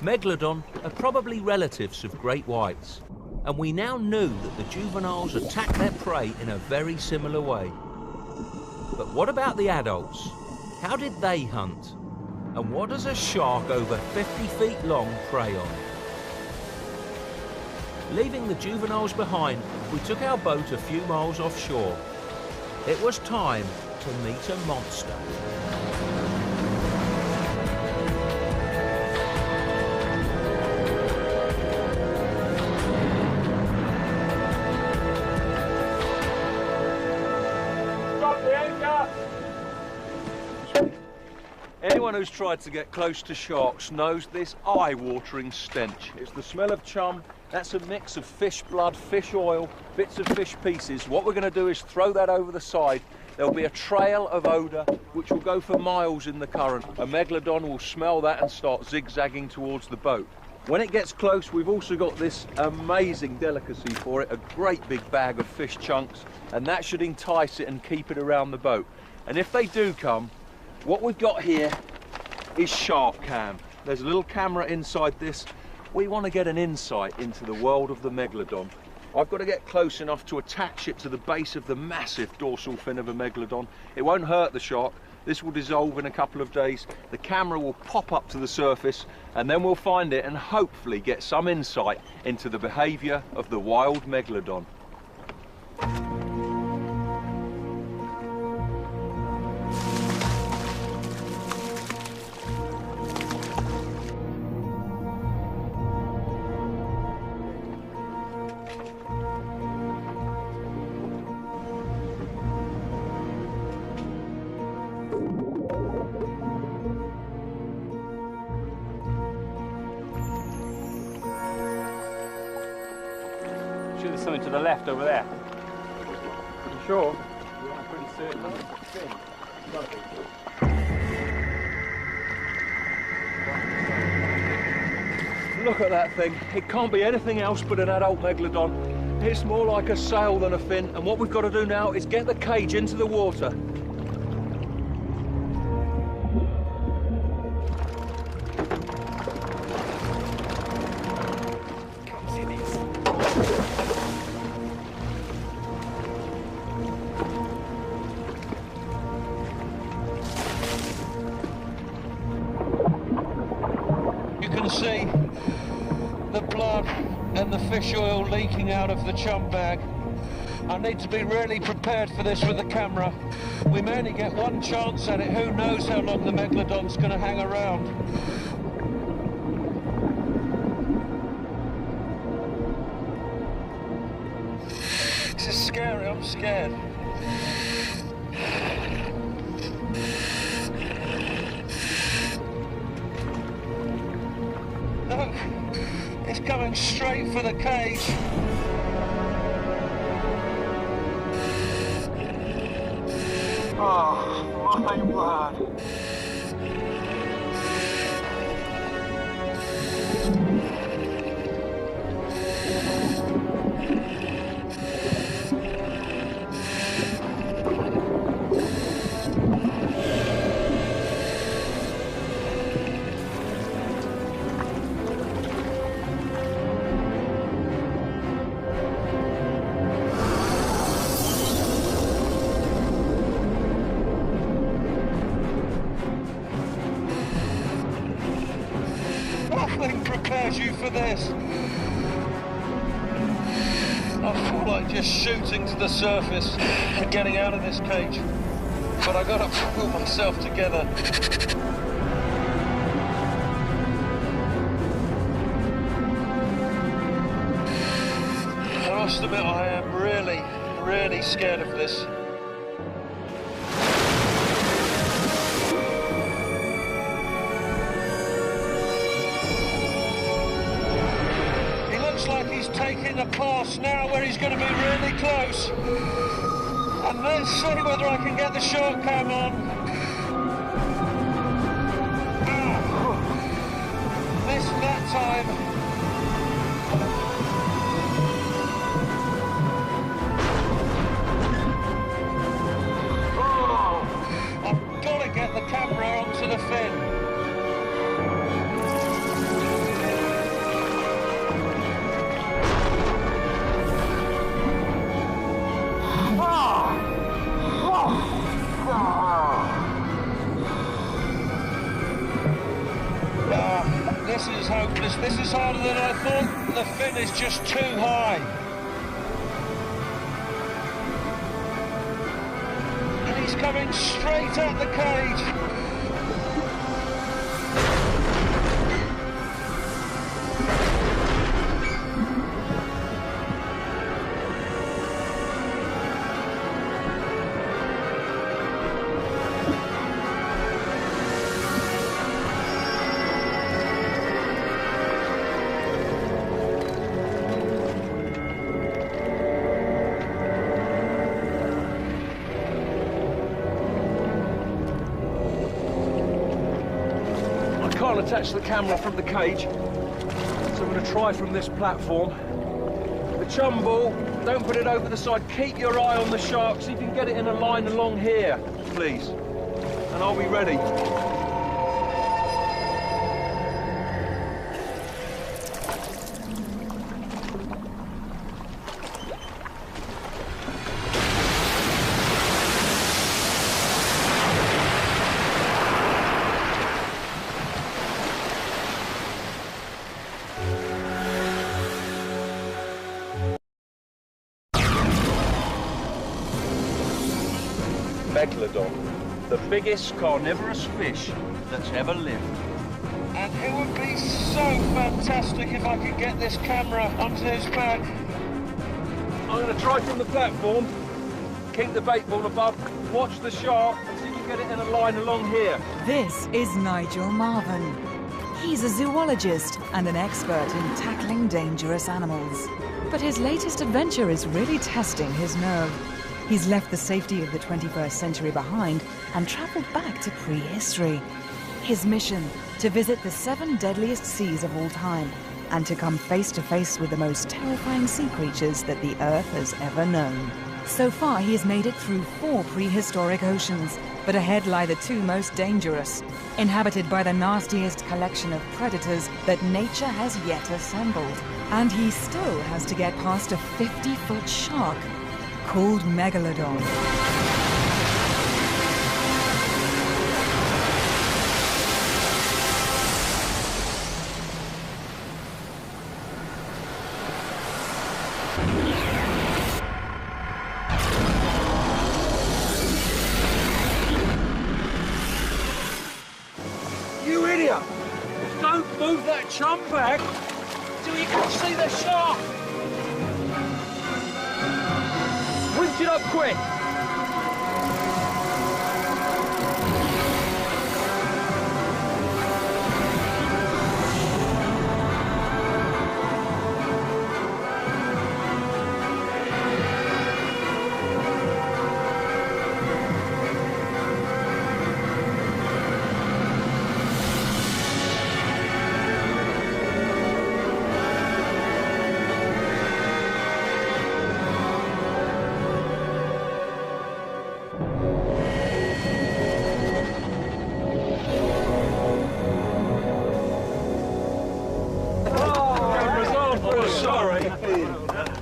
S3: Megalodon are probably relatives of great whites, and we now knew that the juveniles attack their prey in a very similar way. But what about the adults? How did they hunt? And what does a shark over 50 feet long prey on? Leaving the juveniles behind, we took our boat a few miles offshore. It was time to meet a monster.
S2: Anyone who's tried to get close to sharks knows this eye-watering stench. It's the smell of chum. That's a mix of fish blood, fish oil, bits of fish pieces. What we're going to do is throw that over the side. There'll be a trail of odour which will go for miles in the current. A megalodon will smell that and start zigzagging towards the boat. When it gets close, we've also got this amazing delicacy for it, a great big bag of fish chunks, and that should entice it and keep it around the boat. And if they do come, what we've got here is shark cam. There's a little camera inside this. We want to get an insight into the world of the megalodon. I've got to get close enough to attach it to the base of the massive dorsal fin of a megalodon. It won't hurt the shark. This will dissolve in a couple of days. The camera will pop up to the surface and then we'll find it and hopefully get some insight into the behaviour of the wild megalodon.
S5: Sure there's something to the left over there. You sure? Yeah, I'm pretty certain.
S2: Look at that thing. It can't be anything else but an adult megalodon. It's more like a sail than a fin, and what we've got to do now is get the cage into the water. See the blood and the fish oil leaking out of the chum bag. I need to be really prepared for this with the camera. We may only get one chance at it. Who knows how long the megalodon's going to hang around. This is scary. I'm scared. Look, it's coming straight for the cage. Oh, my word. Nothing prepares you for this. I feel like just shooting to the surface and getting out of this cage. But I gotta pull myself together. I must admit I am really scared of this.
S4: he's taking a pass now where he's going to be really close. And let's see whether I can get the short cam on. Missed that time. I've got to get the camera onto the fin. This is hopeless. This is harder than I thought. The fin is just too high. And he's coming straight at the cage.
S2: Can't attach the camera from the cage, so I'm going to try from this platform. The chum ball, don't put it over the side. Keep your eye on the shark, so you can get it in a line along here, please. And I'll be ready. Megalodon, the biggest carnivorous fish that's ever lived.
S4: And it would be so fantastic if I could get this camera onto his back.
S2: I'm going to try from the platform, keep the bait ball above, watch the shark, and see if you can get it in a line along here.
S1: This is Nigel Marven. He's a zoologist and an expert in tackling dangerous animals. But his latest adventure is really testing his nerve. He's left the safety of the 21st century behind and travelled back to prehistory. His mission, to visit the 7 deadliest seas of all time and to come face to face with the most terrifying sea creatures that the Earth has ever known. So far, he has made it through 4 prehistoric oceans, but ahead lie the 2 most dangerous, inhabited by the nastiest collection of predators that nature has yet assembled. And he still has to get past a 50-foot shark called megalodon.
S2: You idiot! Don't move that chum bag till you can see the shark! Winch it up quick!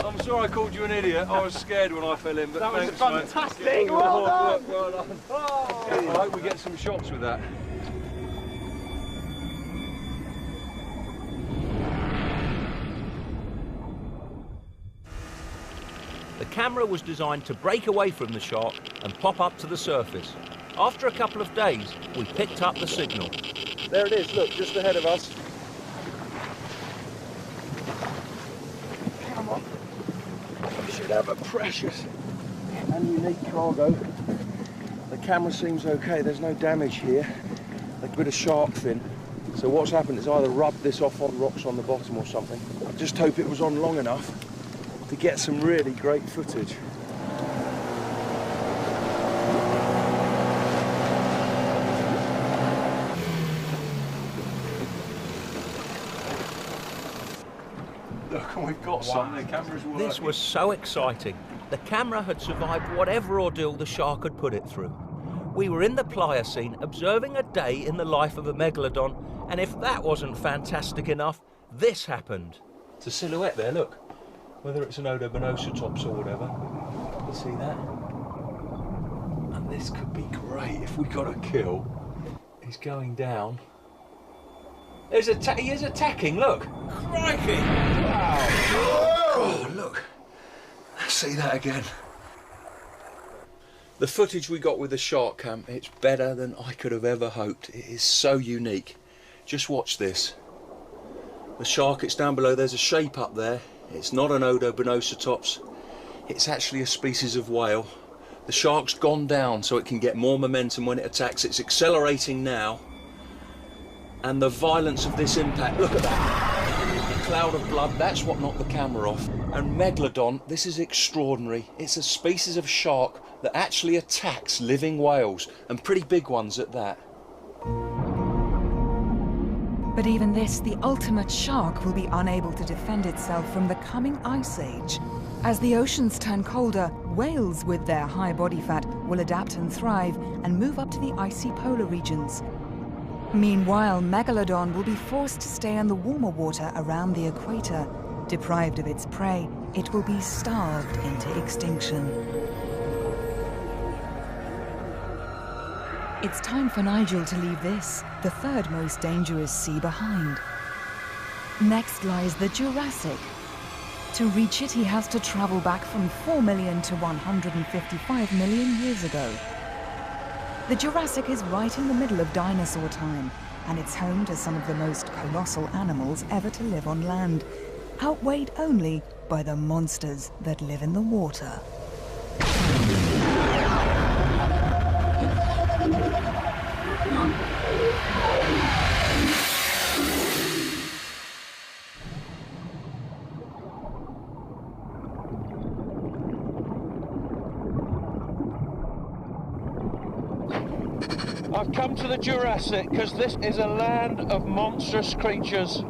S2: I'm sorry I called you an idiot. I was scared when I fell in, but
S5: that was
S2: thanks,
S5: fantastic.
S2: Mate.
S5: Well done.
S2: Well done. Oh. I hope we get some shots with that.
S3: The camera was designed to break away from the shark and pop up to the surface. After a couple of days, we picked up the signal.
S2: There it is, look, just ahead of us. Come on. We should have a precious and unique cargo. The camera seems okay, there's no damage here. A bit of shark fin. So what's happened is either rubbed this off on rocks on the bottom or something. I just hope it was on long enough to get some really great footage. Look, we've got some. The camera's working.
S3: This was so exciting. The camera had survived whatever ordeal the shark had put it through. We were in the Pliocene observing a day in the life of a megalodon, and if that wasn't fantastic enough, this happened.
S2: It's a silhouette there, look. Whether it's an ordovician or whatever. You see that? And this could be great if we got a kill. He's going down. He is attacking, look. Crikey! Wow! Oh, look. See that again. The footage we got with the shark cam, it's better than I could have ever hoped. It is so unique. Just watch this. The shark, it's down below, there's a shape up there. It's not an ordovician, it's actually a species of whale. The shark's gone down so it can get more momentum when it attacks. It's accelerating now. And the violence of this impact, look at that. The cloud of blood, that's what knocked the camera off. And megalodon, this is extraordinary. It's a species of shark that actually attacks living whales, and pretty big ones at that.
S1: But even this, the ultimate shark, will be unable to defend itself from the coming ice age. As the oceans turn colder, whales with their high body fat will adapt and thrive and move up to the icy polar regions. Meanwhile, megalodon will be forced to stay in the warmer water around the equator. Deprived of its prey, it will be starved into extinction. It's time for Nigel to leave this, the third most dangerous sea, behind. Next lies the Jurassic. To reach it, he has to travel back from 4 million to 155 million years ago. The Jurassic is right in the middle of dinosaur time, and it's home to some of the most colossal animals ever to live on land, outweighed only by the monsters that live in the water.
S4: I've come to the Jurassic because this is a land of monstrous creatures.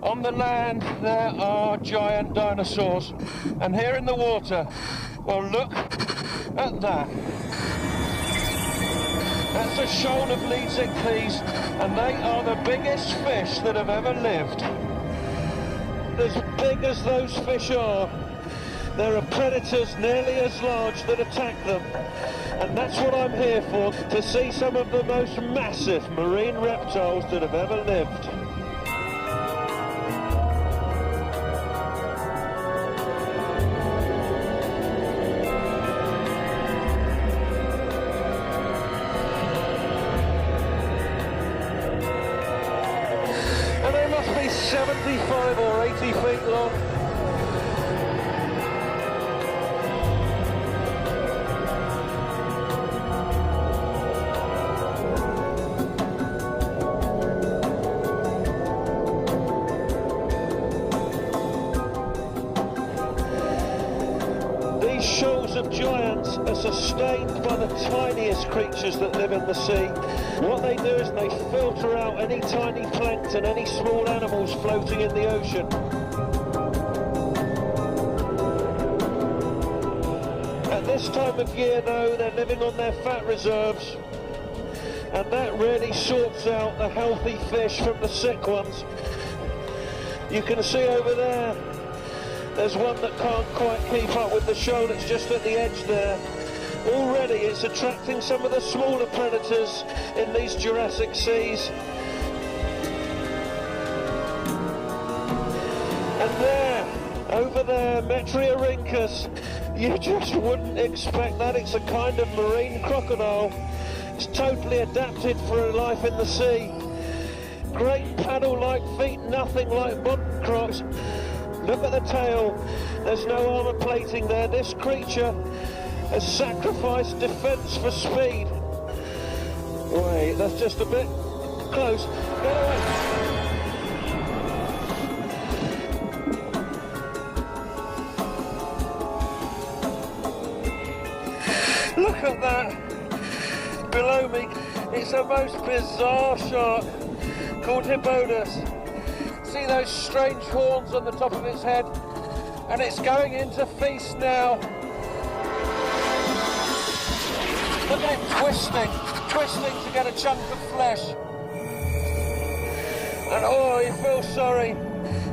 S4: On the land there are giant dinosaurs, and here in the water, well, look at that. That's a shoal of lead-zichthies, and they are the biggest fish that have ever lived. As big as those fish are, there are predators nearly as large that attack them. And that's what I'm here for, to see some of the most massive marine reptiles that have ever lived. And they must be 75 or 80 feet long. Shoals of giants are sustained by the tiniest creatures that live in the sea. What they do is they filter out any tiny plankton, any small animals floating in the ocean. At this time of year, though, they're living on their fat reserves, and that really sorts out the healthy fish from the sick ones. You can see over there, there's one that can't quite keep up with the shoal that's just at the edge there. Already it's attracting some of the smaller predators in these Jurassic seas. And there, over there, Metriorhynchus, you just wouldn't expect that. It's a kind of marine crocodile. It's totally adapted for a life in the sea. Great paddle-like feet, nothing like modern crocs. Look at the tail, there's no armour plating there. This creature has sacrificed defence for speed. Wait, that's just a bit close. Get away. Look at that. Below me, it's a most bizarre shark called Hippodus. See those strange horns on the top of its head? And it's going in to feast now. Look at it twisting to get a chunk of flesh. And oh, you feel sorry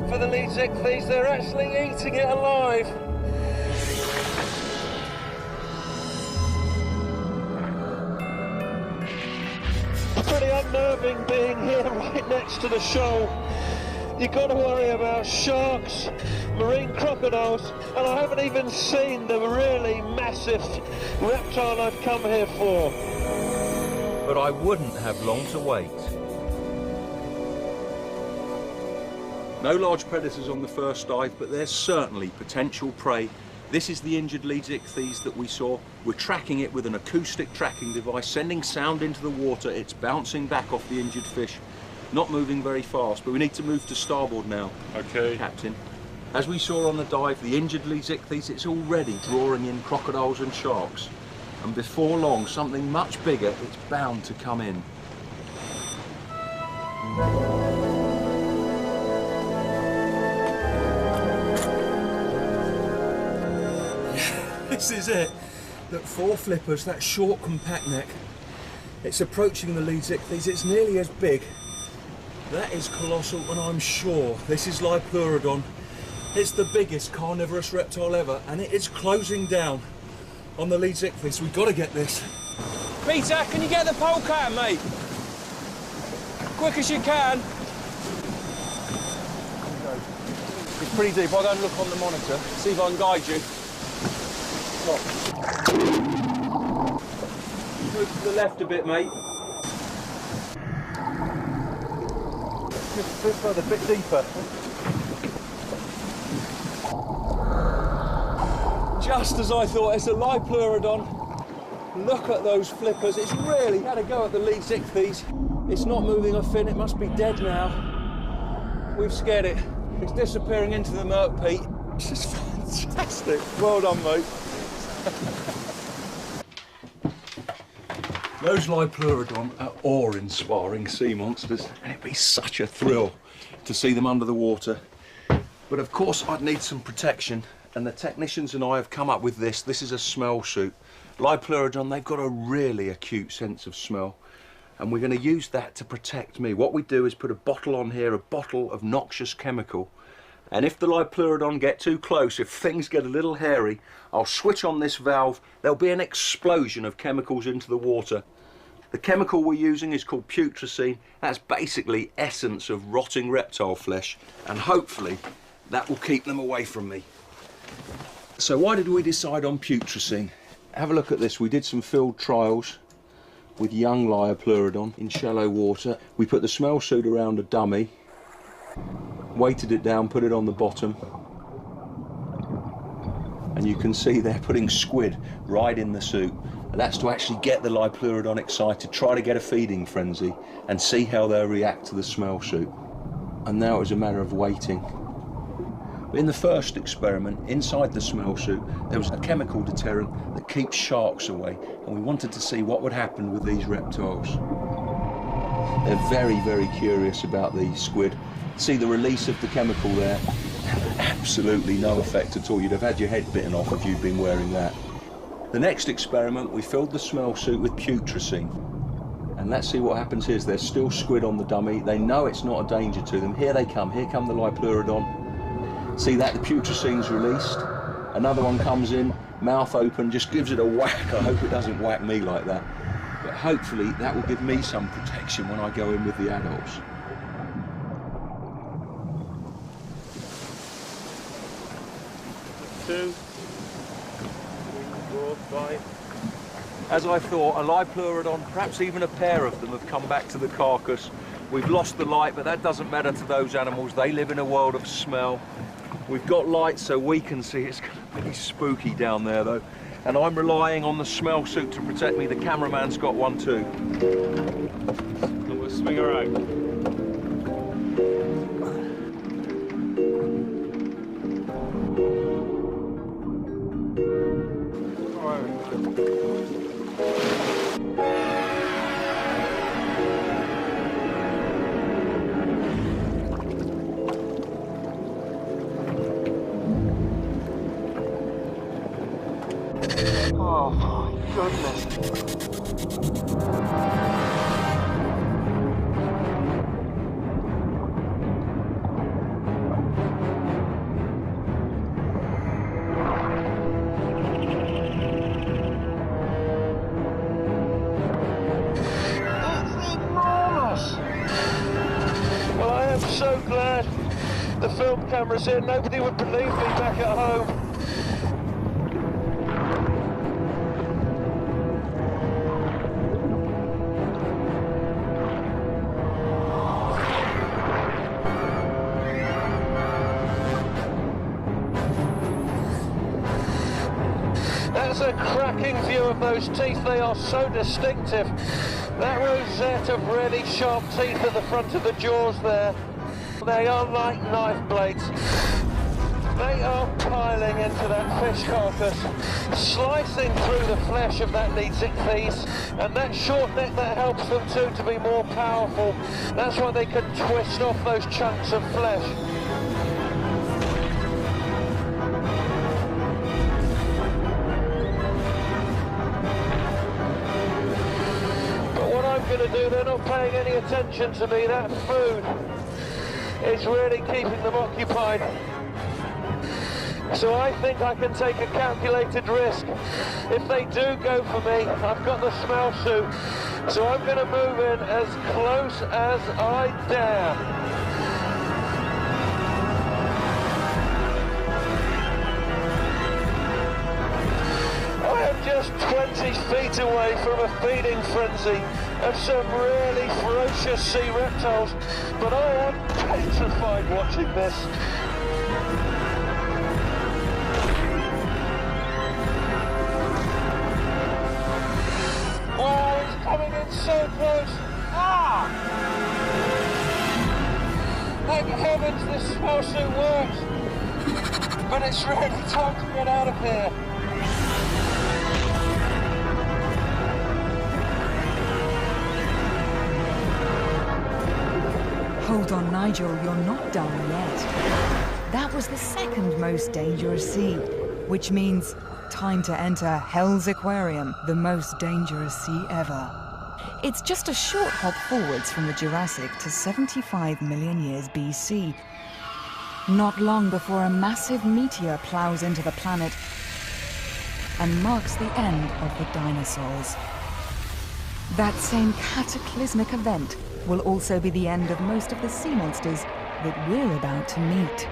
S4: for the lead ichthyes, they're actually eating it alive. Pretty unnerving being here right next to the shoal. You've got to worry about sharks, marine crocodiles, and I haven't even seen the really massive reptile I've come here for.
S3: But I wouldn't have long to wait.
S2: No large predators on the first dive, but there's certainly potential prey. This is the injured lead ichthyes that we saw. We're tracking it with an acoustic tracking device, sending sound into the water. It's bouncing back off the injured fish. Not moving very fast, but we need to move to starboard now.
S8: Okay.
S2: Captain. As we saw on the dive, the injured lead ichthyes, it's already drawing in crocodiles and sharks. And before long, something much bigger, it's bound to come in.
S9: This is it. Look, 4 flippers, that short compact neck. It's approaching the lead ichthyes, it's nearly as big. That is colossal, and I'm sure this is Pleurodon. It's the biggest carnivorous reptile ever, and it is closing down on the lead ichthyes. We've got to get this.
S4: Peter, can you get the pole can, mate? Quick as you can. It's pretty deep. I'll go and look on the monitor, see if I can guide you.
S2: Move to the left a bit, mate.
S4: Just a bit further, a bit deeper.
S9: Just as I thought, it's a Pleurodon. Look at those flippers. It's really had a go at the lead ichthyes. It's not moving a fin. It must be dead now. We've scared it. It's disappearing into the murk, Pete. This is fantastic. Well done, mate.
S2: Those Pleurodon are awe-inspiring sea monsters, and it'd be such a thrill to see them under the water. But of course I'd need some protection, and the technicians and I have come up with this. This is a smell suit. Pleurodon, they've got a really acute sense of smell, and we're going to use that to protect me. What we do is put a bottle on here, a bottle of noxious chemical, and if the Pleurodon get too close, if things get a little hairy, I'll switch on this valve. There'll be an explosion of chemicals into the water. The chemical we're using is called putrescine. That's basically essence of rotting reptile flesh, and hopefully that will keep them away from me. So why did we decide on putrescine? Have a look at this. We did some field trials with young Pleurodon in shallow water. We put the smell suit around a dummy, weighted it down, put it on the bottom, and you can see they're putting squid right in the suit. And that's to actually get the Pleurodon excited, try to get a feeding frenzy, and see how they'll react to the smell suit. And now it was a matter of waiting. In the first experiment, inside the smell suit, there was a chemical deterrent that keeps sharks away, and we wanted to see what would happen with these reptiles. They're very, very curious about these squid. See the release of the chemical there? Absolutely no effect at all. You'd have had your head bitten off if you'd been wearing that. The next experiment, we filled the smell suit with putrescine. And let's see what happens here. There's still squid on the dummy. They know it's not a danger to them. Here they come. Here come the Pleurodon. See that? The putresine's released. Another one comes in, mouth open, just gives it a whack. I hope it doesn't whack me like that. But hopefully that will give me some protection when I go in with the adults.
S4: Two, 3, 4, 5.
S3: As I thought, a Pleurodon, perhaps even a pair of them, have come back to the carcass. We've lost the light, but that doesn't matter to those animals. They live in a world of smell. We've got light so we can see. It's going to be spooky down there, though. And I'm relying on the smell suit to protect me. The cameraman's got one too.
S4: And we're
S5: swing her out.
S4: Oh my goodness. It's enormous. Well, I am so glad the film camera's here. Nobody would believe me back at home. That's a cracking view of those teeth. They are so distinctive. That rosette of really sharp teeth at the front of the jaws there, they are like knife blades. They are piling into that fish carcass, slicing through the flesh of that leadsick piece, and that short neck that helps them too to be more powerful. That's why they can twist off those chunks of flesh. Going to do, they're not paying any attention to me. That food is really keeping them occupied. So I think I can take a calculated risk. If they do go for me, I've got the smell suit, so I'm going to move in as close as I dare. Just 20 feet away from a feeding frenzy of some really ferocious sea reptiles, but I am petrified watching this. Wow, it's coming in so close. Ah! Thank heavens this smell suit works, but it's really time to get out of here.
S1: Hold on, Nigel, you're not done yet. That was the second most dangerous sea, which means time to enter Hell's Aquarium, the most dangerous sea ever. It's just a short hop forwards from the Jurassic to 75 million years BC. Not long before a massive meteor plows into the planet and marks the end of the dinosaurs. That same cataclysmic event will also be the end of most of the sea monsters that we're about to meet.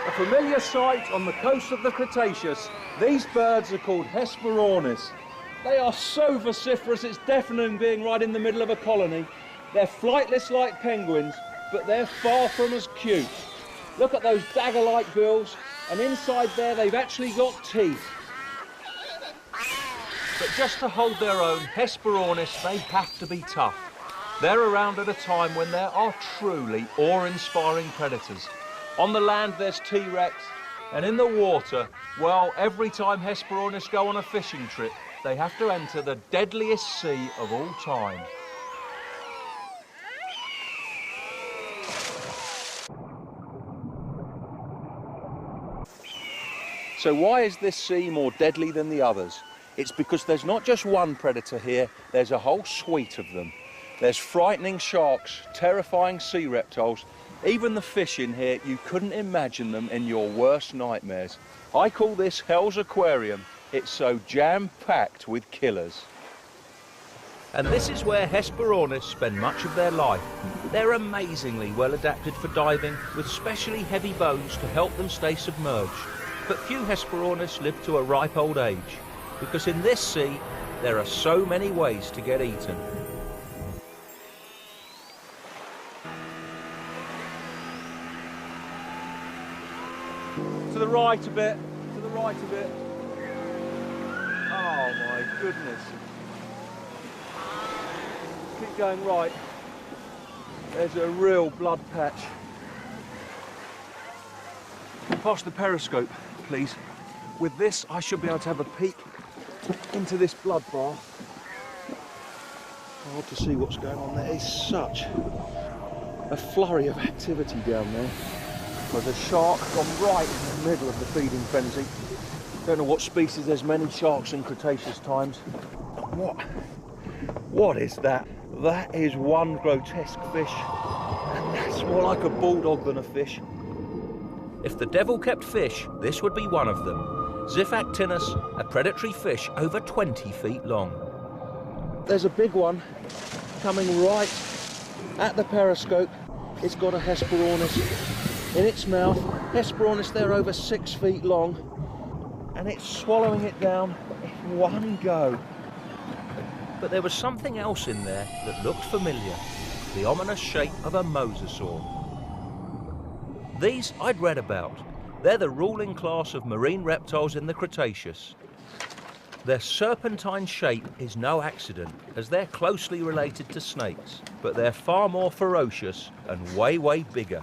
S2: A familiar sight on the coast of the Cretaceous. These birds are called Hesperornis. They are so vociferous, it's deafening being right in the middle of a colony. They're flightless like penguins, but they're far from as cute. Look at those dagger-like bills, and inside there they've actually got teeth.
S3: But just to hold their own, Hesperornis, they have to be tough. They're around at a time when there are truly awe-inspiring predators. On the land there's T-Rex, and in the water, well, every time Hesperornis go on a fishing trip, they have to enter the deadliest sea of all time.
S2: So why is this sea more deadly than the others? It's because there's not just one predator here, there's a whole suite of them. There's frightening sharks, terrifying sea reptiles. Even the fish in here, you couldn't imagine them in your worst nightmares. I call this Hell's Aquarium. It's so jam-packed with killers.
S3: And this is where Hesperornis spend much of their life. They're amazingly well adapted for diving, with specially heavy bones to help them stay submerged. But few Hesperornis live to a ripe old age. because in this sea there are so many ways to get eaten.
S2: To the right a bit, to the right a bit. Oh my goodness. Keep going right. There's a real blood patch. Pass the periscope, please. With this, I should be able to have a peek into this blood bath. Hard to see what's going on there. It's such a flurry of activity down there. There's a shark gone right in the middle of the feeding frenzy. Don't know what species, there's many sharks in Cretaceous times. What is that? That is one grotesque fish, and that's more like a bulldog than a fish.
S3: If the devil kept fish, this would be one of them. Xiphactinus, a predatory fish over 20 feet long.
S2: There's a big one coming right at the periscope. It's got a Hesperornis in its mouth. Hesperornis there over 6 feet long, and it's swallowing it down in one go.
S3: But there was something else in there that looked familiar, the ominous shape of a mosasaur. These I'd read about. They're the ruling class of marine reptiles in the Cretaceous. Their serpentine shape is no accident, as they're closely related to snakes, but they're far more ferocious and way, way bigger.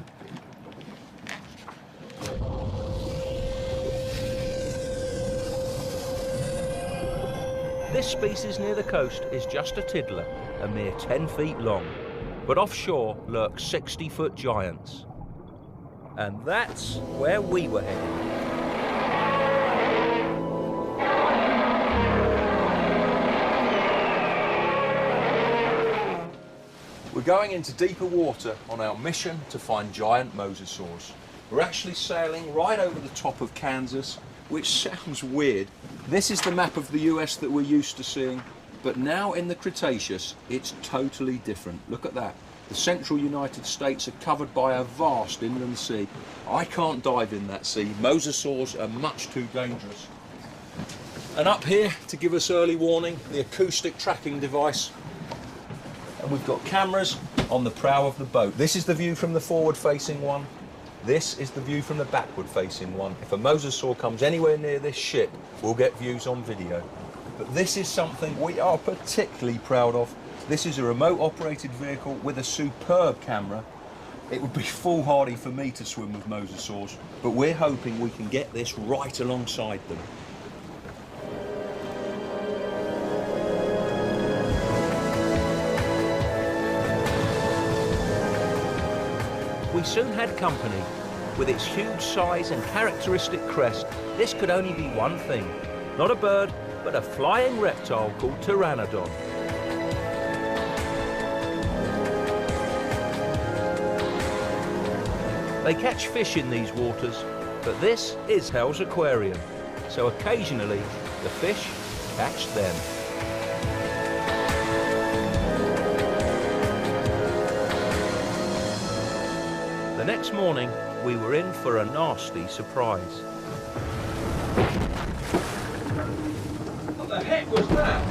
S3: This species near the coast is just a tiddler, a mere 10 feet long, but offshore lurk 60-foot giants. And that's where we were heading.
S2: We're going into deeper water on our mission to find giant mosasaurs. We're actually sailing right over the top of Kansas, which sounds weird. This is the map of the US that we're used to seeing, but now in the Cretaceous, it's totally different. Look at that. The central United States are covered by a vast inland sea. I can't dive in that sea. Mosasaurs are much too dangerous. And up here, to give us early warning, the acoustic tracking device. And we've got cameras on the prow of the boat. This is the view from the forward-facing one. This is the view from the backward-facing one. If a mosasaur comes anywhere near this ship, we'll get views on video. But this is something we are particularly proud of. This is a remote-operated vehicle with a superb camera. It would be foolhardy for me to swim with mosasaurs, but we're hoping we can get this right alongside them.
S3: We soon had company. With its huge size and characteristic crest, this could only be one thing. Not a bird, but a flying reptile called pteranodon. They catch fish in these waters, but this is hell's aquarium, so occasionally the fish catch them. The next morning, we were in for a nasty surprise.
S2: What the heck was that?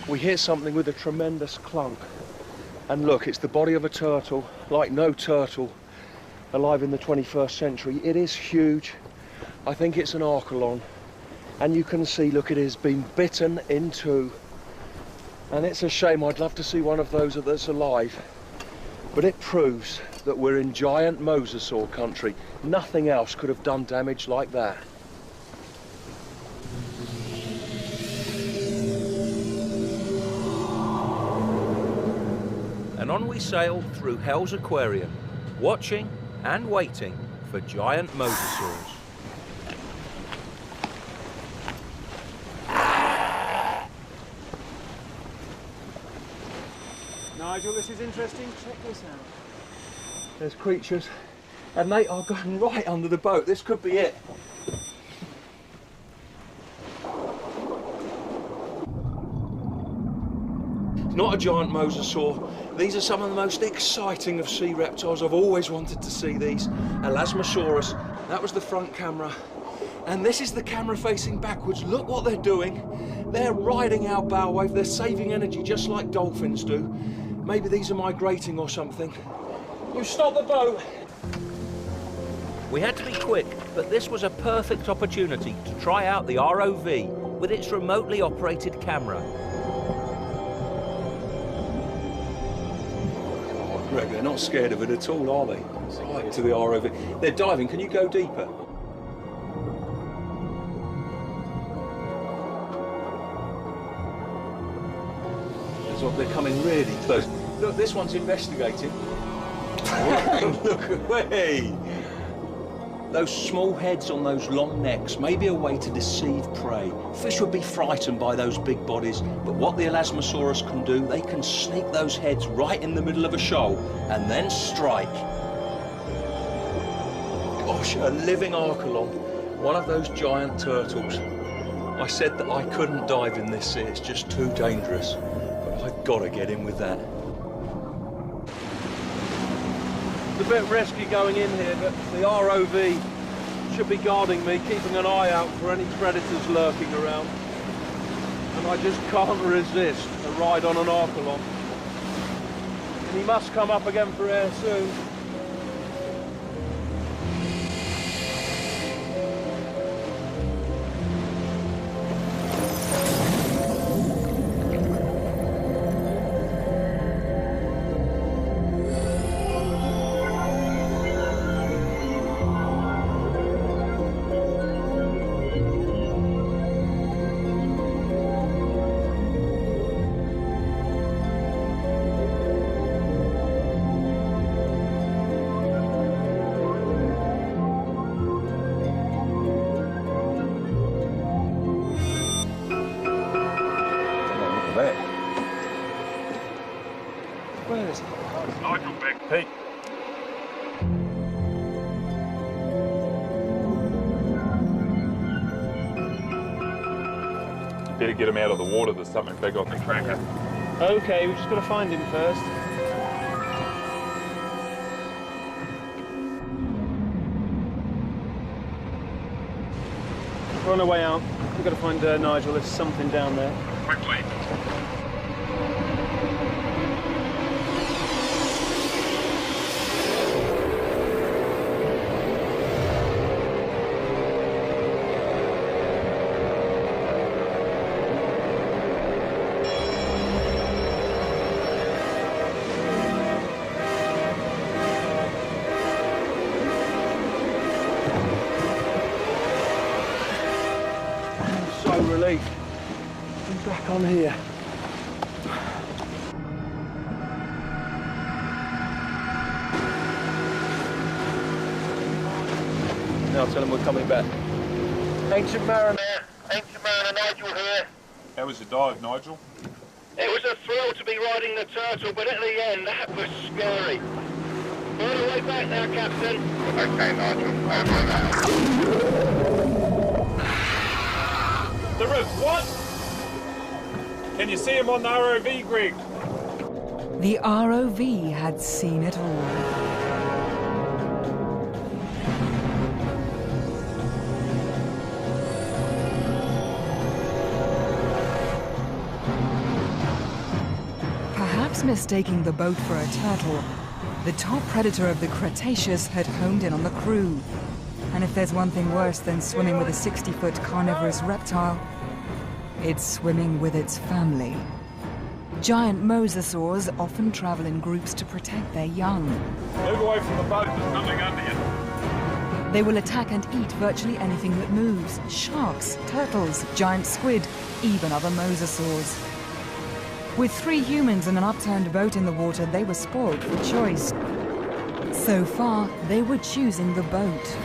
S2: We hear something with a tremendous clunk. And look, it's the body of a turtle, like no turtle alive in the 21st century. It is huge. I think it's an archelon. And you can see, look, it has been bitten in two. And it's a shame. I'd love to see one of those that's alive. But it proves that we're in giant mosasaur country. Nothing else could have done damage like that.
S3: And on we sailed through hell's aquarium, watching and waiting for giant mosasaurs.
S7: Nigel, this is interesting. Check this out.
S2: There's creatures, and they are going right under the boat. This could be it.
S9: not a giant mosasaur. These are some of the most exciting of sea reptiles. I've always wanted to see these. Elasmosaurus, that was the front camera. And this is the camera facing backwards. Look what they're doing. They're riding our bow wave. They're saving energy just like dolphins do. Maybe these are migrating or something. You stop the boat.
S3: We had to be quick, but this was a perfect opportunity to try out the ROV with its remotely operated camera.
S9: Greg, they're not scared of it at all, are they? Right to the ROV. They're diving. Can you go deeper? They're coming really close. Look, this one's investigating. Look away. Those small heads on those long necks may be a way to deceive prey. Fish would be frightened by those big bodies, but what the Elasmosaurus can do, they can sneak those heads right in the middle of a shoal and then strike. Gosh, a living archelon, one of those giant turtles. I said that I couldn't dive in this sea, it's just too dangerous. But I've got to get in with that.
S4: It's a bit risky going in here, but the ROV should be guarding me, keeping an eye out for any predators lurking around. And I just can't resist a ride on an archelon. And he must come up again for air soon.
S7: Where is it?
S8: Nigel back, Pete. Better get him out of the water. There's something big on the tracker.
S7: Okay, we've just got to find him first. We're on our way out. We've got to find Nigel. There's something down there.
S8: Quickly.
S4: Relief. I'm back on here. Now tell him we're coming back. Ancient Mariner, Nigel here.
S8: How was your dive, Nigel?
S4: It was a thrill to be riding the turtle, but at the end, that was scary. We're on the way back now, Captain.
S8: Okay, Nigel. Over now. There is what? Can you see him on the ROV, Greg?
S1: The ROV had seen it all. Perhaps mistaking the boat for a turtle, the top predator of the Cretaceous had honed in on the crew. And if there's one thing worse than swimming with a 60-foot carnivorous reptile, it's swimming with its family. Giant mosasaurs often travel in groups to protect their young.
S8: Move away from the boat, there's nothing under you.
S1: They will attack and eat virtually anything that moves. Sharks, turtles, giant squid, even other mosasaurs. With 3 humans and an upturned boat in the water, they were spoiled for choice. So far, they were choosing the boat.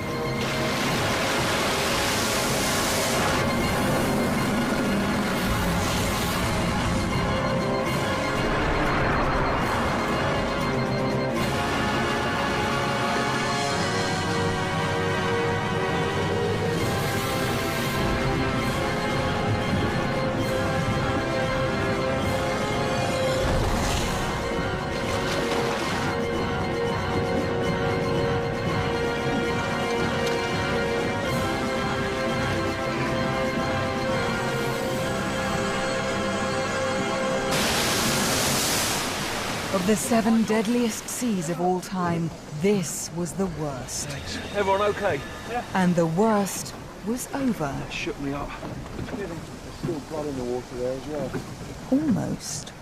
S1: Of the 7 deadliest seas of all time, this was the worst.
S2: Thanks. Everyone okay?
S8: Yeah.
S1: And the worst was over.
S2: That shook me up. There's still blood in the water there as well.
S1: Almost.